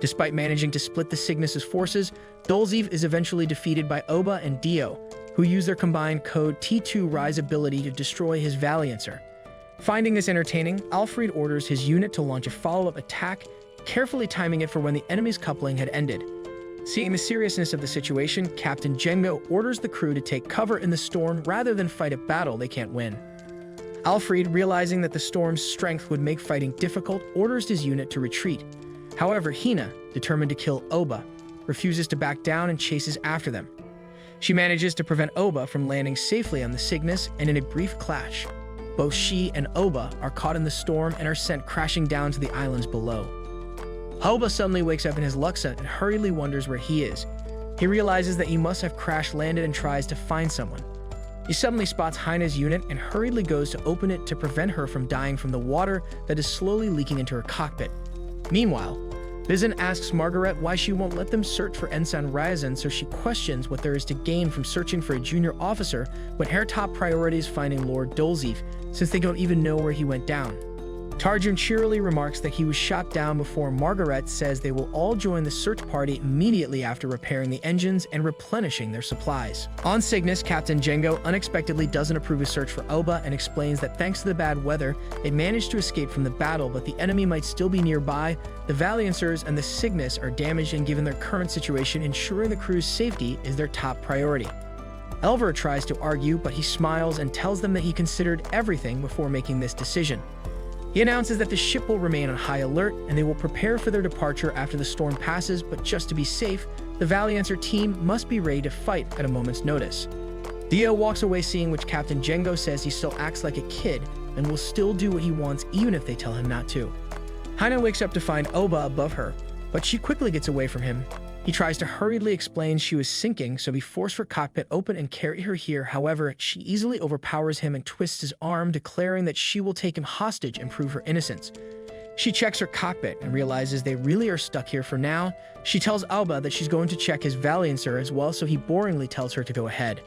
Speaker 1: Despite managing to split the Cygnus' forces, Dolzeef is eventually defeated by Aoba and Dio, who use their combined code T2 Rise ability to destroy his Valiancer. Finding this entertaining, Alfred orders his unit to launch a follow-up attack, carefully timing it for when the enemy's coupling had ended. Seeing the seriousness of the situation, Captain Jengo orders the crew to take cover in the storm rather than fight a battle they can't win. Alfred, realizing that the storm's strength would make fighting difficult, orders his unit to retreat. However, Hina, determined to kill Aoba, refuses to back down and chases after them. She manages to prevent Aoba from landing safely on the Cygnus, and in a brief clash, both she and Aoba are caught in the storm and are sent crashing down to the islands below. Aoba suddenly wakes up in his Luxa and hurriedly wonders where he is. He realizes that he must have crash-landed and tries to find someone. He suddenly spots Hina's unit and hurriedly goes to open it to prevent her from dying from the water that is slowly leaking into her cockpit. Meanwhile, Bizan asks Margaret why she won't let them search for Ensign Ryazan, so she questions what there is to gain from searching for a junior officer when her top priority is finding Lord Dolzeef, since they don't even know where he went down. Tarjun cheerily remarks that he was shot down before Margaret says they will all join the search party immediately after repairing the engines and replenishing their supplies. On Cygnus, Captain Jengo unexpectedly doesn't approve his search for Aoba and explains that thanks to the bad weather, they managed to escape from the battle, but the enemy might still be nearby. The Valiancers and the Cygnus are damaged, and given their current situation, ensuring the crew's safety is their top priority. Elvira tries to argue, but he smiles and tells them that he considered everything before making this decision. He announces that the ship will remain on high alert and they will prepare for their departure after the storm passes, but just to be safe, the Valiancer team must be ready to fight at a moment's notice. Dio walks away, seeing which Captain Jengo says he still acts like a kid and will still do what he wants even if they tell him not to. Hina wakes up to find Aoba above her, but she quickly gets away from him. He tries to hurriedly explain she was sinking, so he forced her cockpit open and carried her here. However, she easily overpowers him and twists his arm, declaring that she will take him hostage and prove her innocence. She checks her cockpit and realizes they really are stuck here for now. She tells Aoba that she's going to check his Valiancer as well, so he boringly tells her to go ahead.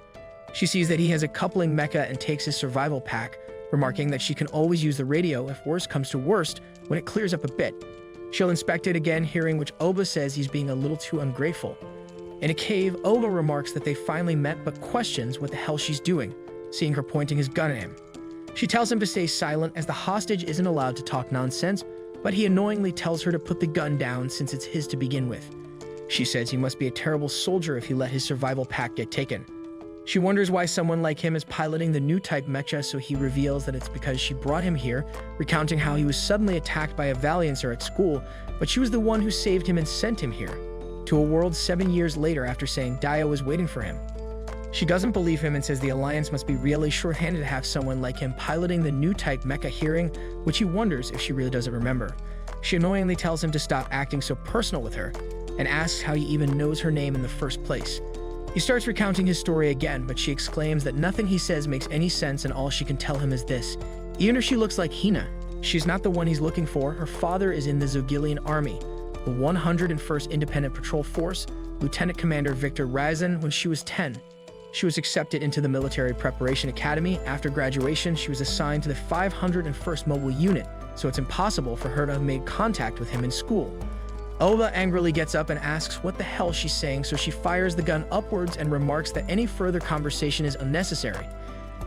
Speaker 1: She sees that he has a coupling mecha and takes his survival pack, remarking that she can always use the radio if worst comes to worst when it clears up a bit. She'll inspect it again, hearing which Aoba says he's being a little too ungrateful. In a cave, Aoba remarks that they finally met but questions what the hell she's doing, seeing her pointing his gun at him. She tells him to stay silent as the hostage isn't allowed to talk nonsense, but he annoyingly tells her to put the gun down since it's his to begin with. She says he must be a terrible soldier if he let his survival pack get taken. She wonders why someone like him is piloting the new type Mecha, so he reveals that it's because she brought him here, recounting how he was suddenly attacked by a Valiancer at school, but she was the one who saved him and sent him here, to a world 7 years later after saying Dio was waiting for him. She doesn't believe him and says the Alliance must be really short-handed to have someone like him piloting the new type Mecha, hearing which he wonders if she really doesn't remember. She annoyingly tells him to stop acting so personal with her, and asks how he even knows her name in the first place. He starts recounting his story again, but she exclaims that nothing he says makes any sense and all she can tell him is this: even if she looks like Hina, she's not the one he's looking for. Her father is in the Zogilian army, the 101st Independent Patrol Force, Lieutenant Commander Victor Razin. When she was 10, she was accepted into the Military Preparation Academy. After graduation, she was assigned to the 501st Mobile Unit, so it's impossible for her to have made contact with him in school. Aoba angrily gets up and asks what the hell she's saying, so she fires the gun upwards and remarks that any further conversation is unnecessary,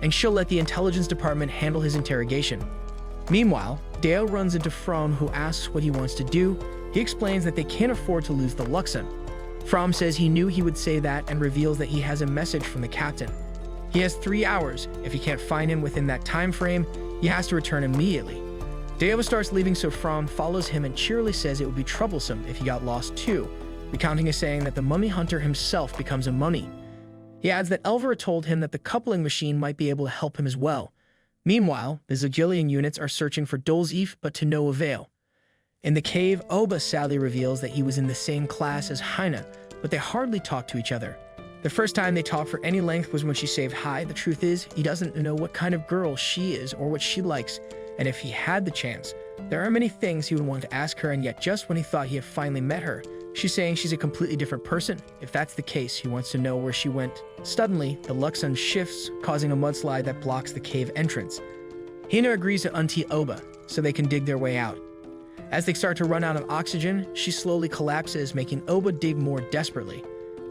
Speaker 1: and she'll let the intelligence department handle his interrogation. Meanwhile, Deo runs into From, who asks what he wants to do. He explains that they can't afford to lose the Luxon. From says he knew he would say that and reveals that he has a message from the captain. He has 3 hours. If he can't find him within that time frame, he has to return immediately. Deo starts leaving, so From follows him and cheerily says it would be troublesome if he got lost too, recounting a saying that the mummy hunter himself becomes a mummy. He adds that Elvira told him that the coupling machine might be able to help him as well. Meanwhile, the Zogilian units are searching for Dolzif, but to no avail. In the cave, Aoba sadly reveals that he was in the same class as Hina, but they hardly talk to each other. The first time they talked for any length was when she saved Hai. The truth is, he doesn't know what kind of girl she is or what she likes, and if he had the chance, there are many things he would want to ask her, and yet just when he thought he had finally met her, she's saying she's a completely different person. If that's the case, he wants to know where she went. Suddenly, the Luxon shifts, causing a mudslide that blocks the cave entrance. Hina agrees to untie Aoba, so they can dig their way out. As they start to run out of oxygen, she slowly collapses, making Aoba dig more desperately.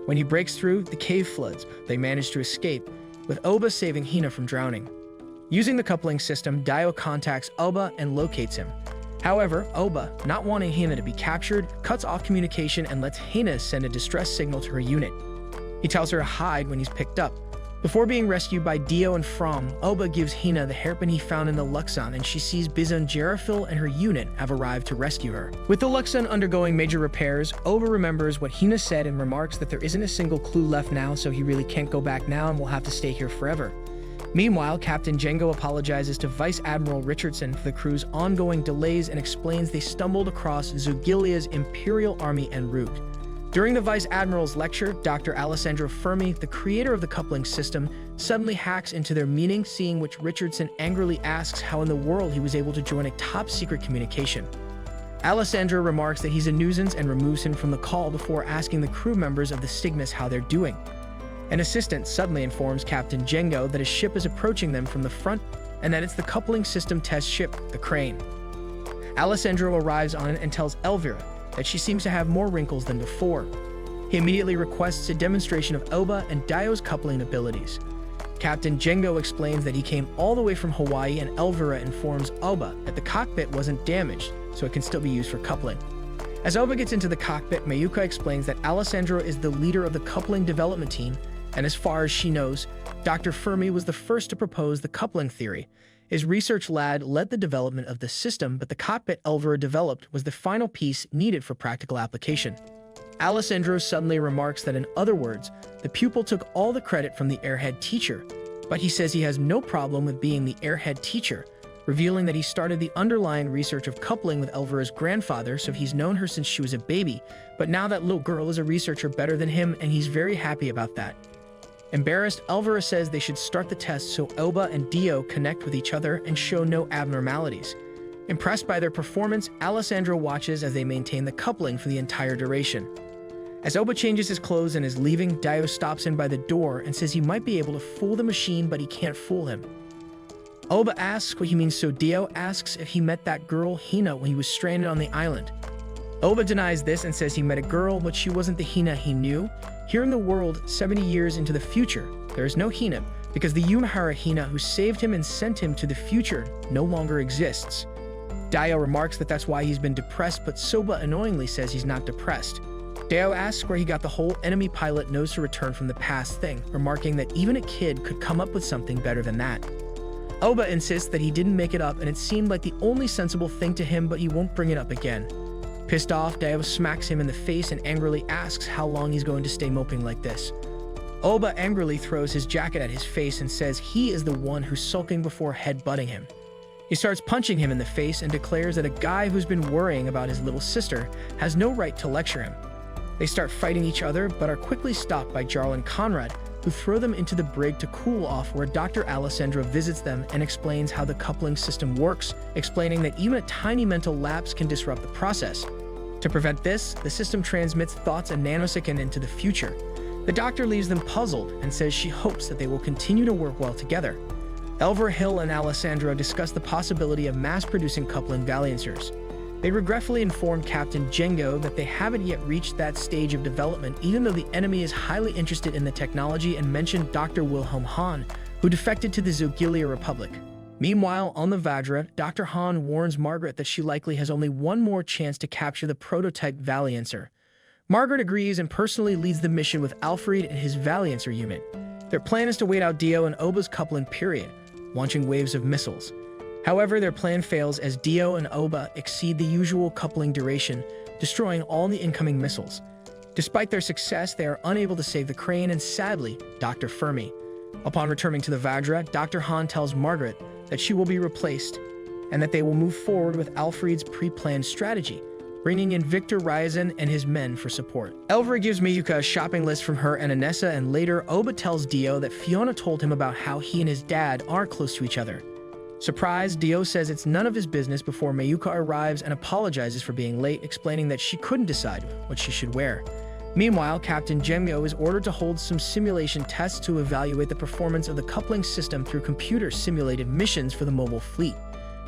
Speaker 1: When he breaks through, the cave floods. They manage to escape, with Aoba saving Hina from drowning. Using the coupling system, Dio contacts Aoba and locates him. However, Aoba, not wanting Hina to be captured, cuts off communication and lets Hina send a distress signal to her unit. He tells her to hide when he's picked up. Before being rescued by Dio and From, Aoba gives Hina the hairpin he found in the Luxon, and she sees Bizun Jarafil and her unit have arrived to rescue her. With the Luxon undergoing major repairs, Aoba remembers what Hina said and remarks that there isn't a single clue left now, so he really can't go back now and will have to stay here forever. Meanwhile, Captain Django apologizes to Vice Admiral Richardson for the crew's ongoing delays and explains they stumbled across Zogilia's Imperial Army en route. During the Vice Admiral's lecture, Dr. Alessandro Fermi, the creator of the coupling system, suddenly hacks into their meeting, seeing which Richardson angrily asks how in the world he was able to join a top-secret communication. Alessandro remarks that he's a nuisance and removes him from the call before asking the crew members of the Stigmas how they're doing. An assistant suddenly informs Captain Django that a ship is approaching them from the front and that it's the coupling system test ship, the Crane. Alessandro arrives on it and tells Elvira that she seems to have more wrinkles than before. He immediately requests a demonstration of Aoba and Dio's coupling abilities. Captain Django explains that he came all the way from Hawaii, and Elvira informs Aoba that the cockpit wasn't damaged, so it can still be used for coupling. As Aoba gets into the cockpit, Mayuka explains that Alessandro is the leader of the coupling development team, and as far as she knows, Dr. Fermi was the first to propose the coupling theory. His research lab led the development of the system, but the cockpit Elvira developed was the final piece needed for practical application. Alessandro suddenly remarks that in other words, the pupil took all the credit from the airhead teacher, but he says he has no problem with being the airhead teacher, revealing that he started the underlying research of coupling with Elvira's grandfather, so he's known her since she was a baby, but now that little girl is a researcher better than him, and he's very happy about that. Embarrassed, Elvira says they should start the test so Aoba and Dio connect with each other and show no abnormalities. Impressed by their performance, Alessandro watches as they maintain the coupling for the entire duration. As Aoba changes his clothes and is leaving, Dio stops him by the door and says he might be able to fool the machine, but he can't fool him. Aoba asks what he means, so Dio asks if he met that girl Hina when he was stranded on the island. Aoba denies this and says he met a girl, but she wasn't the Hina he knew. Here in the world, 70 years into the future, there is no Hina because the Yumehara Hina who saved him and sent him to the future no longer exists. Dio remarks that that's why he's been depressed, but Soba annoyingly says he's not depressed. Dio asks where he got the whole enemy pilot knows to return from the past thing, remarking that even a kid could come up with something better than that. Aoba insists that he didn't make it up and it seemed like the only sensible thing to him, but he won't bring it up again. Pissed off, Dio smacks him in the face and angrily asks how long he's going to stay moping like this. Aoba angrily throws his jacket at his face and says he is the one who's sulking before head-butting him. He starts punching him in the face and declares that a guy who's been worrying about his little sister has no right to lecture him. They start fighting each other, but are quickly stopped by Jarl and Conrad, who throw them into the brig to cool off, where Dr. Alessandro visits them and explains how the coupling system works, explaining that even a tiny mental lapse can disrupt the process. To prevent this, the system transmits thoughts a nanosecond into the future. The doctor leaves them puzzled and says she hopes that they will continue to work well together. Elver, Hill, and Alessandro discuss the possibility of mass-producing coupling valiancers. They regretfully inform Captain Django that they haven't yet reached that stage of development, even though the enemy is highly interested in the technology, and mention Dr. Wilhelm Hahn, who defected to the Zogilia Republic. Meanwhile, on the Vajra, Dr. Hahn warns Margaret that she likely has only one more chance to capture the prototype Valiancer. Margaret agrees and personally leads the mission with Alfred and his Valiancer unit. Their plan is to wait out Dio and Aoba's coupling period, launching waves of missiles. However, their plan fails as Dio and Aoba exceed the usual coupling duration, destroying all the incoming missiles. Despite their success, they are unable to save the crane and, sadly, Dr. Fermi. Upon returning to the Vajra, Dr. Hahn tells Margaret that she will be replaced and that they will move forward with Alfred's pre-planned strategy, bringing in Victor Ryazan and his men for support. Elvira gives Mayuka a shopping list from her and Anessa, and later Aoba tells Dio that Fiona told him about how he and his dad are close to each other. Surprised, Dio says it's none of his business before Mayuka arrives and apologizes for being late, explaining that she couldn't decide what she should wear. Meanwhile, Captain Jemyo is ordered to hold some simulation tests to evaluate the performance of the coupling system through computer-simulated missions for the mobile fleet.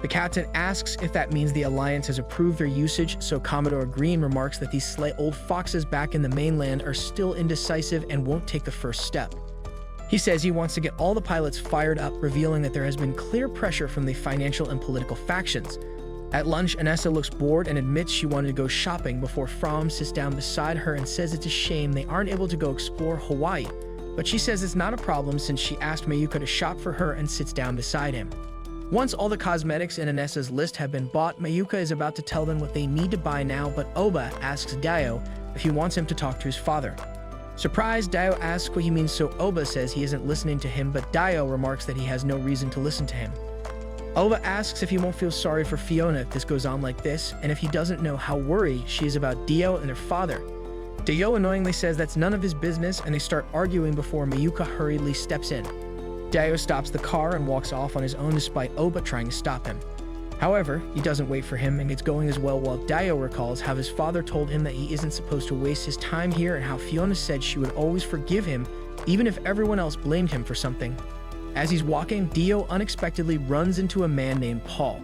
Speaker 1: The captain asks if that means the Alliance has approved their usage, so Commodore Green remarks that these slight old foxes back in the mainland are still indecisive and won't take the first step. He says he wants to get all the pilots fired up, revealing that there has been clear pressure from the financial and political factions. At lunch, Anessa looks bored and admits she wanted to go shopping before Fromm sits down beside her and says it's a shame they aren't able to go explore Hawaii, but she says it's not a problem since she asked Mayuka to shop for her and sits down beside him. Once all the cosmetics in Anessa's list have been bought, Mayuka is about to tell them what they need to buy now, but Aoba asks Dio if he wants him to talk to his father. Surprised, Dio asks what he means, so Aoba says he isn't listening to him, but Dio remarks that he has no reason to listen to him. Aoba asks if he won't feel sorry for Fiona if this goes on like this, and if he doesn't know how worried she is about Dio and her father. Dio annoyingly says that's none of his business, and they start arguing before Mayuka hurriedly steps in. Dio stops the car and walks off on his own despite Aoba trying to stop him. However, he doesn't wait for him and gets going as well, while Dio recalls how his father told him that he isn't supposed to waste his time here and how Fiona said she would always forgive him even if everyone else blamed him for something. As he's walking, Dio unexpectedly runs into a man named Paul.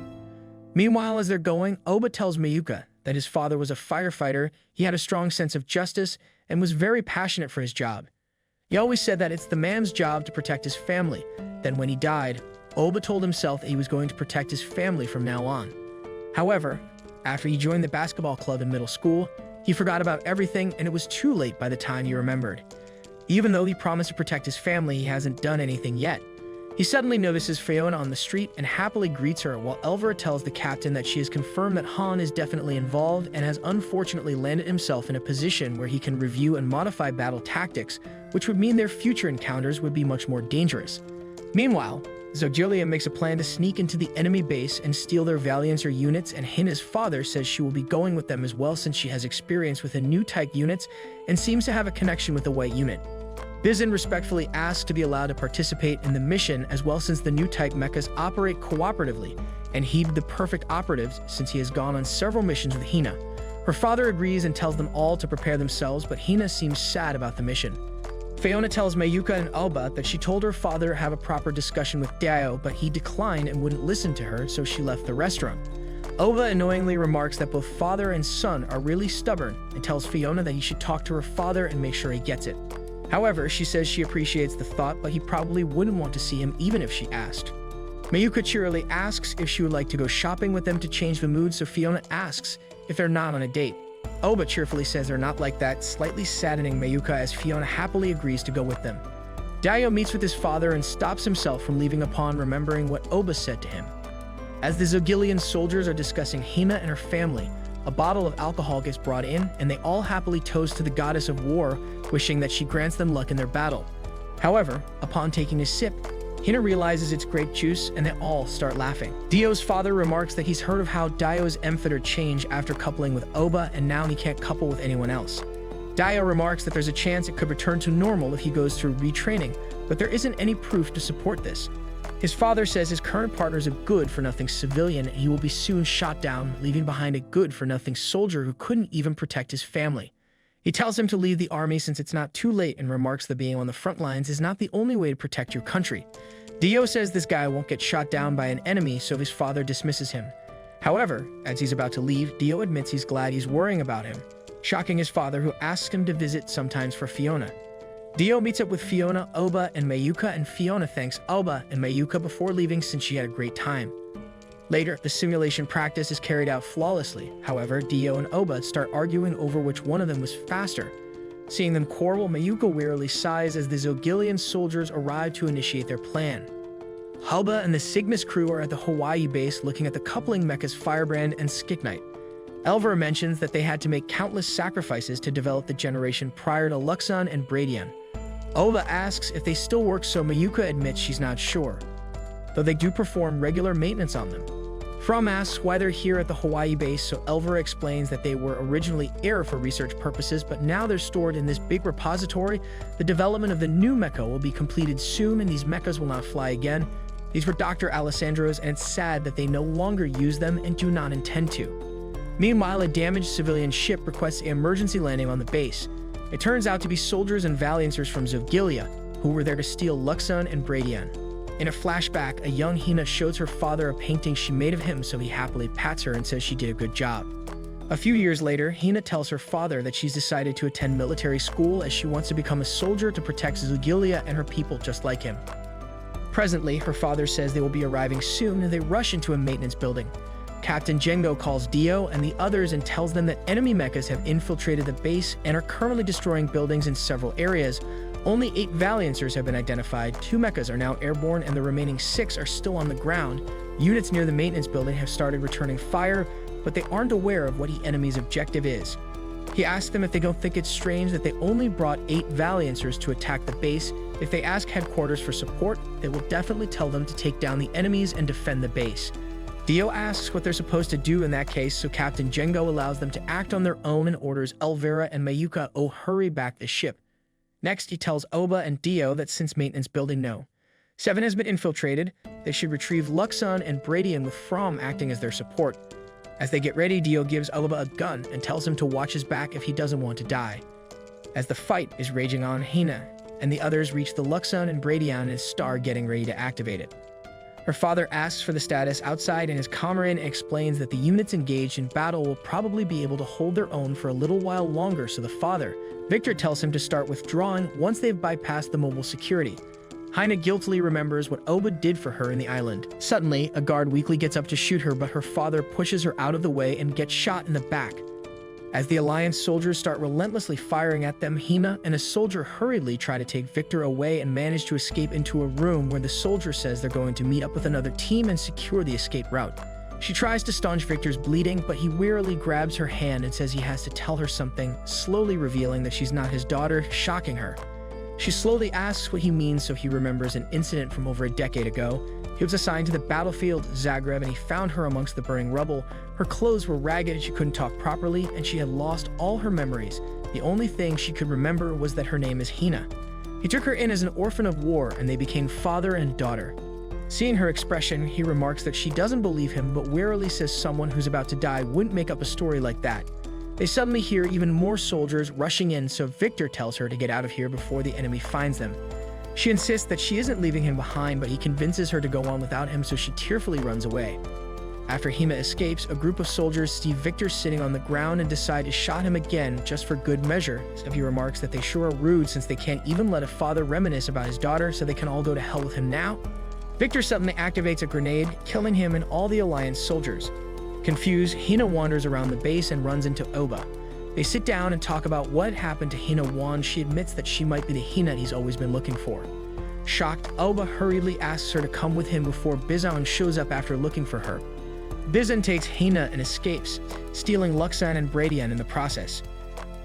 Speaker 1: Meanwhile, as they're going, Aoba tells Mayuka that his father was a firefighter, he had a strong sense of justice, and was very passionate for his job. He always said that it's the man's job to protect his family. Then when he died, Aoba told himself that he was going to protect his family from now on. However, after he joined the basketball club in middle school, he forgot about everything and it was too late by the time he remembered. Even though he promised to protect his family, he hasn't done anything yet. He suddenly notices Fiona on the street and happily greets her, while Elvira tells the captain that she has confirmed that Han is definitely involved and has unfortunately landed himself in a position where he can review and modify battle tactics, which would mean their future encounters would be much more dangerous. Meanwhile, Zogilia makes a plan to sneak into the enemy base and steal their Valiancer units, and Hina's father says she will be going with them as well since she has experience with the new type units and seems to have a connection with the white unit. Bizin respectfully asks to be allowed to participate in the mission as well since the new type mechas operate cooperatively, and he'd be the perfect operatives since he has gone on several missions with Hina. Her father agrees and tells them all to prepare themselves, but Hina seems sad about the mission. Fiona tells Mayuka and Aoba that she told her father to have a proper discussion with Dio, but he declined and wouldn't listen to her, so she left the restaurant. Aoba annoyingly remarks that both father and son are really stubborn and tells Fiona that he should talk to her father and make sure he gets it. However, she says she appreciates the thought, but he probably wouldn't want to see him even if she asked. Mayuka cheerily asks if she would like to go shopping with them to change the mood, so Fiona asks if they're not on a date. Aoba cheerfully says they're not like that, slightly saddening Mayuka as Fiona happily agrees to go with them. Dio meets with his father and stops himself from leaving upon remembering what Aoba said to him. As the Zogilian soldiers are discussing Hina and her family, a bottle of alcohol gets brought in, and they all happily toast to the goddess of war, wishing that she grants them luck in their battle. However, upon taking a sip, Hina realizes it's grape juice, and they all start laughing. Dio's father remarks that he's heard of how Dio's emphator changed after coupling with Aoba, and now he can't couple with anyone else. Dio remarks that there's a chance it could return to normal if he goes through retraining, but there isn't any proof to support this. His father says his current partner is a good-for-nothing civilian, and he will be soon shot down, leaving behind a good-for-nothing soldier who couldn't even protect his family. He tells him to leave the army since it's not too late, and remarks that being on the front lines is not the only way to protect your country. Dio says this guy won't get shot down by an enemy, so his father dismisses him. However, as he's about to leave, Dio admits he's glad he's worrying about him, shocking his father, who asks him to visit sometimes for Fiona. Dio meets up with Fiona, Aoba, and Mayuka, and Fiona thanks Aoba and Mayuka before leaving since she had a great time. Later, the simulation practice is carried out flawlessly. However, Dio and Aoba start arguing over which one of them was faster. Seeing them quarrel, Mayuka wearily sighs as the Zogilian soldiers arrive to initiate their plan. Aoba and the Sigma's crew are at the Hawaii base looking at the coupling mechas Firebrand and Skiknight. Elvira mentions that they had to make countless sacrifices to develop the generation prior to Luxon and Bradian. Aoba asks if they still work, so Mayuka admits she's not sure, though they do perform regular maintenance on them. From asks why they're here at the Hawaii base, so Elvira explains that they were originally air for research purposes, but now they're stored in this big repository. The development of the new mecha will be completed soon, and these mechas will not fly again. These were Dr. Alessandro's, and it's sad that they no longer use them and do not intend to. Meanwhile, a damaged civilian ship requests an emergency landing on the base. It turns out to be soldiers and valiancers from Zogilia, who were there to steal Luxon and Bradian. In a flashback, a young Hina shows her father a painting she made of him, so he happily pats her and says she did a good job. A few years later, Hina tells her father that she's decided to attend military school as she wants to become a soldier to protect Zogilia and her people just like him. Presently, her father says they will be arriving soon, and they rush into a maintenance building. Captain Jengo calls Dio and the others and tells them that enemy mechas have infiltrated the base and are currently destroying buildings in several areas. Only 8 valiancers have been identified, 2 mechas are now airborne, and the remaining 6 are still on the ground. Units near the maintenance building have started returning fire, but they aren't aware of what the enemy's objective is. He asks them if they don't think it's strange that they only brought 8 valiancers to attack the base. If they ask headquarters for support, they will definitely tell them to take down the enemies and defend the base. Dio asks what they're supposed to do in that case, so Captain Jengo allows them to act on their own and orders Elvira and Mayuka to hurry back the ship. Next, he tells Aoba and Dio that since maintenance building no. 7 has been infiltrated, they should retrieve Luxon and Bradian with From acting as their support. As they get ready, Dio gives Aoba a gun and tells him to watch his back if he doesn't want to die. As the fight is raging on, Hina and the others reach the Luxon and Bradian and Star getting ready to activate it. Her father asks for the status outside, and his comrade explains that the units engaged in battle will probably be able to hold their own for a little while longer, so the father, Victor, tells him to start withdrawing once they've bypassed the mobile security. Hina guiltily remembers what Aoba did for her in the island. Suddenly, a guard weakly gets up to shoot her, but her father pushes her out of the way and gets shot in the back. As the Alliance soldiers start relentlessly firing at them, Hina and a soldier hurriedly try to take Victor away and manage to escape into a room where the soldier says they're going to meet up with another team and secure the escape route. She tries to staunch Victor's bleeding, but he wearily grabs her hand and says he has to tell her something, slowly revealing that she's not his daughter, shocking her. She slowly asks what he means, so he remembers an incident from over a decade ago. He was assigned to the battlefield, Zagreb, and he found her amongst the burning rubble. Her clothes were ragged and she couldn't talk properly, and she had lost all her memories. The only thing she could remember was that her name is Hina. He took her in as an orphan of war, and they became father and daughter. Seeing her expression, he remarks that she doesn't believe him, but warily says someone who's about to die wouldn't make up a story like that. They suddenly hear even more soldiers rushing in, so Victor tells her to get out of here before the enemy finds them. She insists that she isn't leaving him behind, but he convinces her to go on without him, so she tearfully runs away. After Hina escapes, a group of soldiers see Victor sitting on the ground and decide to shot him again just for good measure. He remarks that they sure are rude since they can't even let a father reminisce about his daughter, so they can all go to hell with him now. Victor suddenly activates a grenade, killing him and all the Alliance soldiers. Confused, Hina wanders around the base and runs into Aoba. They sit down and talk about what happened to Hina Wan. She admits that she might be the Hina he's always been looking for. Shocked, Aoba hurriedly asks her to come with him before Bizan shows up after looking for her. Bizan takes Hina and escapes, stealing Luxan and Bradian in the process.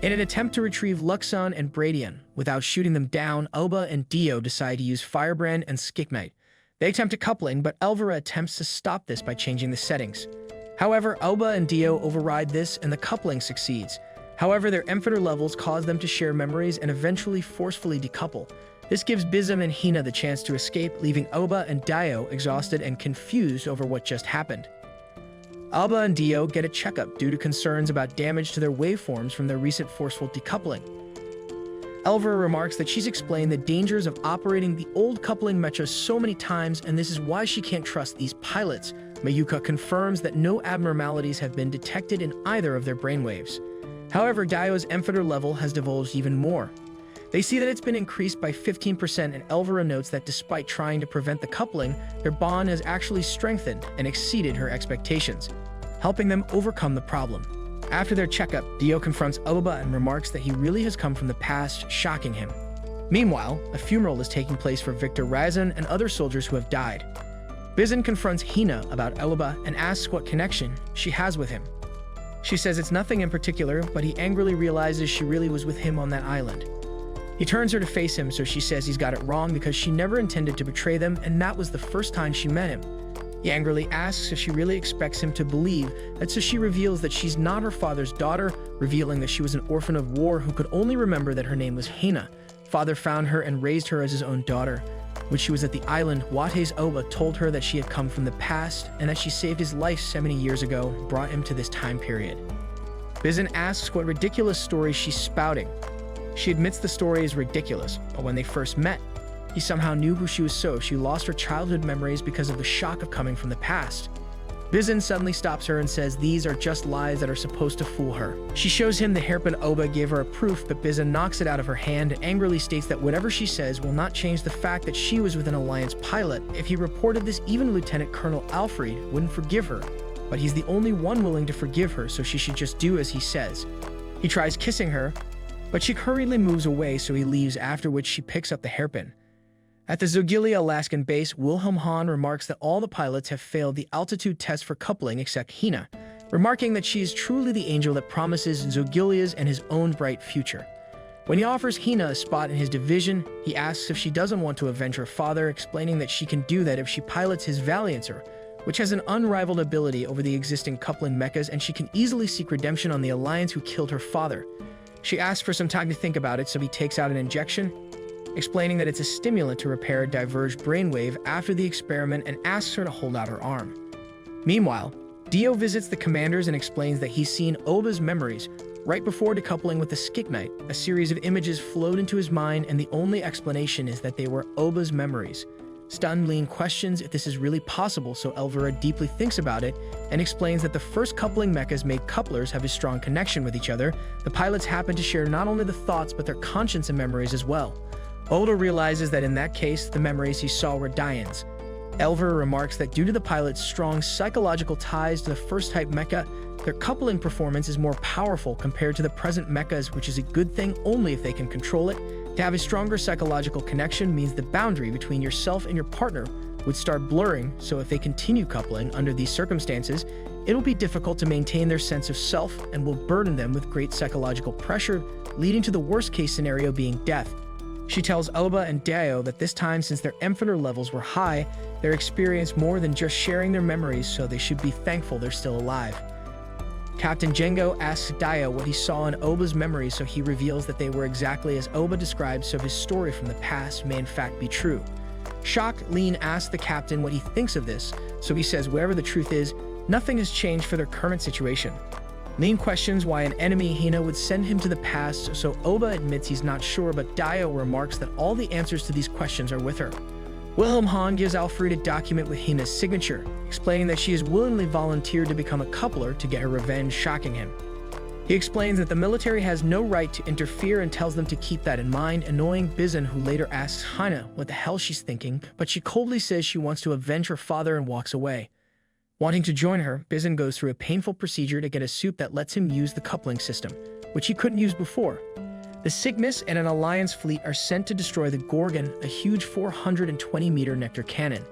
Speaker 1: In an attempt to retrieve Luxan and Bradian without shooting them down, Aoba and Dio decide to use Firebrand and Skikmite. They attempt a coupling, but Elvira attempts to stop this by changing the settings. However, Aoba and Dio override this and the coupling succeeds. However, their Emphator levels cause them to share memories and eventually forcefully decouple. This gives Bizam and Hina the chance to escape, leaving Aoba and Dio exhausted and confused over what just happened. Aoba and Dio get a checkup due to concerns about damage to their waveforms from their recent forceful decoupling. Elvira remarks that she's explained the dangers of operating the old coupling mecha so many times, and this is why she can't trust these pilots. Mayuka confirms that no abnormalities have been detected in either of their brainwaves. However, Dio's Emphator level has divulged even more. They see that it's been increased by 15%, and Elvira notes that despite trying to prevent the coupling, their bond has actually strengthened and exceeded her expectations, helping them overcome the problem. After their checkup, Dio confronts Aoba and remarks that he really has come from the past, shocking him. Meanwhile, a funeral is taking place for Victor Razan and other soldiers who have died. Bizan confronts Hina about Aoba and asks what connection she has with him. She says it's nothing in particular, but he angrily realizes she really was with him on that island. He turns her to face him, so she says he's got it wrong because she never intended to betray them, and that was the first time she met him. He angrily asks if she really expects him to believe that, so she reveals that she's not her father's daughter, revealing that she was an orphan of war who could only remember that her name was Hina. Father found her and raised her as his own daughter. When she was at the island, Wate's Aoba told her that she had come from the past and that she saved his life 70 years ago, brought him to this time period. Bizan asks what ridiculous story she's spouting. She admits the story is ridiculous, but when they first met, he somehow knew who she was, so she lost her childhood memories because of the shock of coming from the past. Bizan suddenly stops her and says these are just lies that are supposed to fool her. She shows him the hairpin Aoba gave her a proof, but Bizan knocks it out of her hand and angrily states that whatever she says will not change the fact that she was with an Alliance pilot. If he reported this, even Lieutenant Colonel Alfred wouldn't forgive her, but he's the only one willing to forgive her, so she should just do as he says. He tries kissing her, but she hurriedly moves away, so he leaves, after which she picks up the hairpin. At the Zogilia Alaskan base, Wilhelm Hahn remarks that all the pilots have failed the altitude test for coupling except Hina, remarking that she is truly the angel that promises Zogilia's and his own bright future. When he offers Hina a spot in his division, he asks if she doesn't want to avenge her father, explaining that she can do that if she pilots his Valiancer, which has an unrivaled ability over the existing coupling mechas, and she can easily seek redemption on the Alliance who killed her father. She asks for some time to think about it, so he takes out an injection, explaining that it's a stimulant to repair a diverged brainwave after the experiment, and asks her to hold out her arm. Meanwhile, Dio visits the commanders and explains that he's seen Aoba's memories right before decoupling with the Skikmite. A series of images flowed into his mind, and the only explanation is that they were Aoba's memories. Stunned, Lean questions if this is really possible, so Elvira deeply thinks about it and explains that the first coupling mechas made couplers have a strong connection with each other. The pilots happen to share not only the thoughts but their conscience and memories as well. Oda realizes that in that case, the memories he saw were Diane's. Elvira remarks that due to the pilot's strong psychological ties to the first type mecha, their coupling performance is more powerful compared to the present mechas, which is a good thing only if they can control it. To have a stronger psychological connection means the boundary between yourself and your partner would start blurring, so if they continue coupling under these circumstances, it'll be difficult to maintain their sense of self and will burden them with great psychological pressure, leading to the worst case scenario being death. She tells Aoba and Dio that this time, since their Emphator levels were high, they're experienced more than just sharing their memories, so they should be thankful they're still alive. Captain Jengo asks Dio what he saw in Aoba's memories, so he reveals that they were exactly as Aoba described, so his story from the past may in fact be true. Shocked, Lean asks the captain what he thinks of this, so he says whatever the truth is, nothing has changed for their current situation. Lean questions why an enemy Hina would send him to the past, so Aoba admits he's not sure, but Dio remarks that all the answers to these questions are with her. Wilhelm Hahn gives Alfred a document with Hina's signature, explaining that she has willingly volunteered to become a coupler to get her revenge, shocking him. He explains that the military has no right to interfere and tells them to keep that in mind, annoying Bizun, who later asks Hina what the hell she's thinking, but she coldly says she wants to avenge her father and walks away. Wanting to join her, Bizun goes through a painful procedure to get a suit that lets him use the coupling system, which he couldn't use before. The Cygnus and an Alliance fleet are sent to destroy the Gorgon, a huge 420-meter nectar cannon.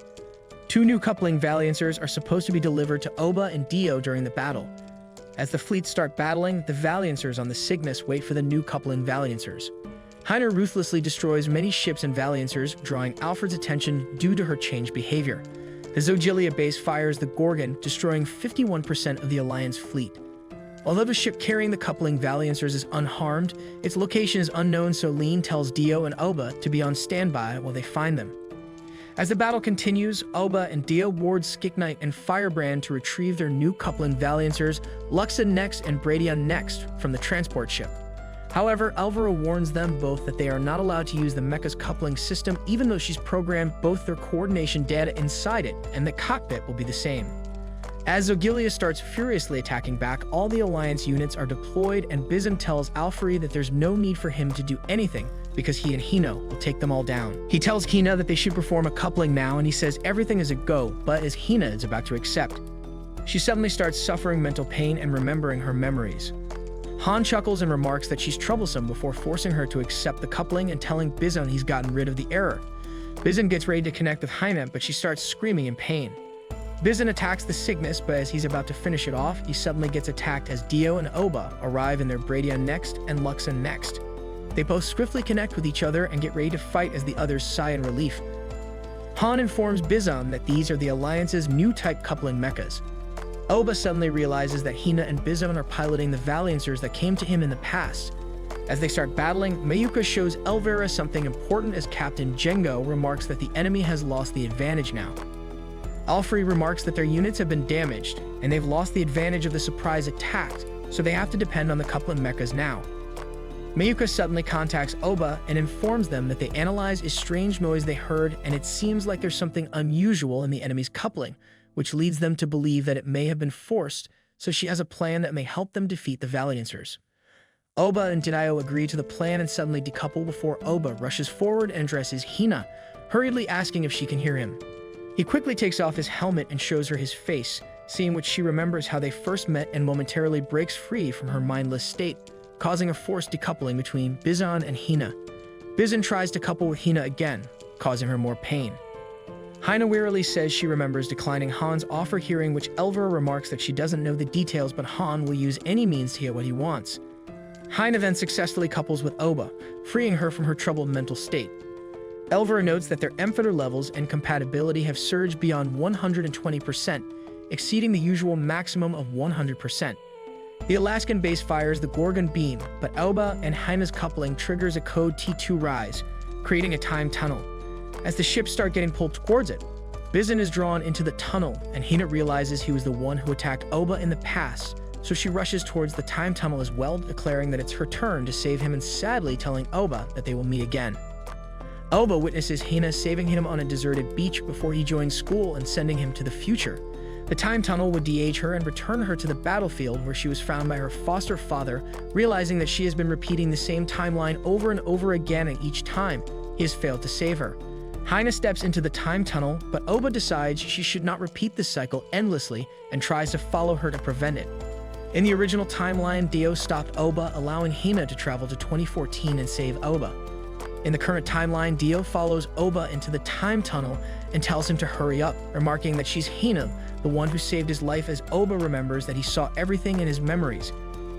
Speaker 1: 2 new coupling Valiancers are supposed to be delivered to Aoba and Dio during the battle. As the fleets start battling, the Valiancers on the Cygnus wait for the new coupling Valiancers. Hina ruthlessly destroys many ships and Valiancers, drawing Alfred's attention due to her changed behavior. The Zogilia base fires the Gorgon, destroying 51% of the Alliance fleet. Although the ship carrying the coupling Valiancers is unharmed, its location is unknown, so Lean tells Dio and Aoba to be on standby while they find them. As the battle continues, Aoba and Dio ward Skiknight and Firebrand to retrieve their new coupling Valiancers, Luxa next and Bradion next, from the transport ship. However, Elvira warns them both that they are not allowed to use the Mecha's coupling system, even though she's programmed both their coordination data inside it, and the cockpit will be the same. As Zogilia starts furiously attacking back, all the Alliance units are deployed, and Bizun tells Alfred that there's no need for him to do anything because he and Hina will take them all down. He tells Hina that they should perform a coupling now, and he says everything is a go, but as Hina is about to accept, she suddenly starts suffering mental pain and remembering her memories. Han chuckles and remarks that she's troublesome before forcing her to accept the coupling and telling Bizun he's gotten rid of the error. Bizun gets ready to connect with Hina, but she starts screaming in pain. Bizun attacks the Cygnus, but as he's about to finish it off, he suddenly gets attacked as Dio and Aoba arrive in their Bradion next and Luxa next. They both swiftly connect with each other and get ready to fight as the others sigh in relief. Han informs Bizun that these are the Alliance's new type coupling mechas. Aoba suddenly realizes that Hina and Bizun are piloting the Valiancers that came to him in the past. As they start battling, Mayuka shows Elvira something important as Captain Jengo remarks that the enemy has lost the advantage now. Alfred remarks that their units have been damaged, and they've lost the advantage of the surprise attack, so they have to depend on the coupling mechas now. Mayuka suddenly contacts Aoba and informs them that they analyze a strange noise they heard, and it seems like there's something unusual in the enemy's coupling, which leads them to believe that it may have been forced, so she has a plan that may help them defeat the Valiancers. Aoba and Dio agree to the plan and suddenly decouple before Aoba rushes forward and addresses Hina, hurriedly asking if she can hear him. He quickly takes off his helmet and shows her his face, seeing which she remembers how they first met and momentarily breaks free from her mindless state, causing a forced decoupling between Bizun and Hina. Bizun tries to couple with Hina again, causing her more pain. Hina wearily says she remembers declining Han's offer, hearing which Elvira remarks that she doesn't know the details, but Han will use any means to get what he wants. Hina then successfully couples with Aoba, freeing her from her troubled mental state. Elvira notes that their Emphator levels and compatibility have surged beyond 120%, exceeding the usual maximum of 100%. The Alaskan base fires the Gorgon beam, but Aoba and Hina's coupling triggers a code T2 rise, creating a time tunnel. As the ships start getting pulled towards it, Bizun is drawn into the tunnel, and Hina realizes he was the one who attacked Aoba in the past, so she rushes towards the time tunnel as well, declaring that it's her turn to save him and sadly telling Aoba that they will meet again. Aoba witnesses Hina saving him on a deserted beach before he joins school and sending him to the future. The time tunnel would de-age her and return her to the battlefield where she was found by her foster father, realizing that she has been repeating the same timeline over and over again, and each time he has failed to save her. Hina steps into the time tunnel, but Aoba decides she should not repeat this cycle endlessly and tries to follow her to prevent it. In the original timeline, Dio stopped Aoba, allowing Hina to travel to 2014 and save Aoba. In the current timeline, Dio follows Aoba into the time tunnel and tells him to hurry up, remarking that she's Hina, the one who saved his life, as Aoba remembers that he saw everything in his memories.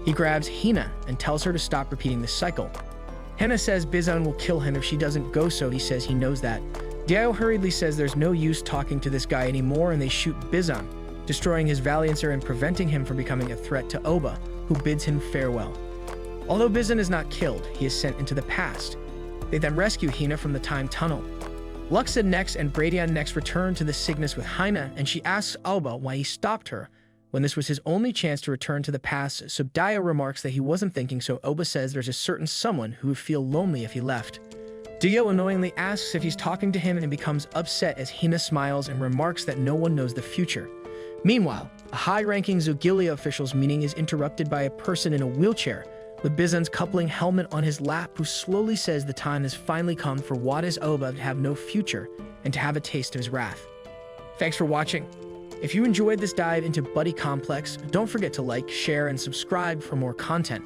Speaker 1: He grabs Hina and tells her to stop repeating this cycle. Hina says Bizun will kill him if she doesn't go, so he says he knows that. Dio hurriedly says there's no use talking to this guy anymore, and they shoot Bizun, destroying his Valiancer and preventing him from becoming a threat to Aoba, who bids him farewell. Although Bizun is not killed, he is sent into the past. They then rescue Hina from the time tunnel. Luxa next and Bradion next return to the Cygnus with Hina, and she asks Aoba why he stopped her, when this was his only chance to return to the past, so Dio remarks that he wasn't thinking, so Aoba says there's a certain someone who would feel lonely if he left. Dio annoyingly asks if he's talking to him and becomes upset as Hina smiles and remarks that no one knows the future. Meanwhile, a high-ranking Zogilia official's meeting is interrupted by a person in a wheelchair, with Bizun's coupling helmet on his lap, who slowly says the time has finally come for Wada's Aoba to have no future and to have a taste of his wrath. Thanks for watching. If you enjoyed this dive into Buddy Complex, don't forget to like, share, and subscribe for more content.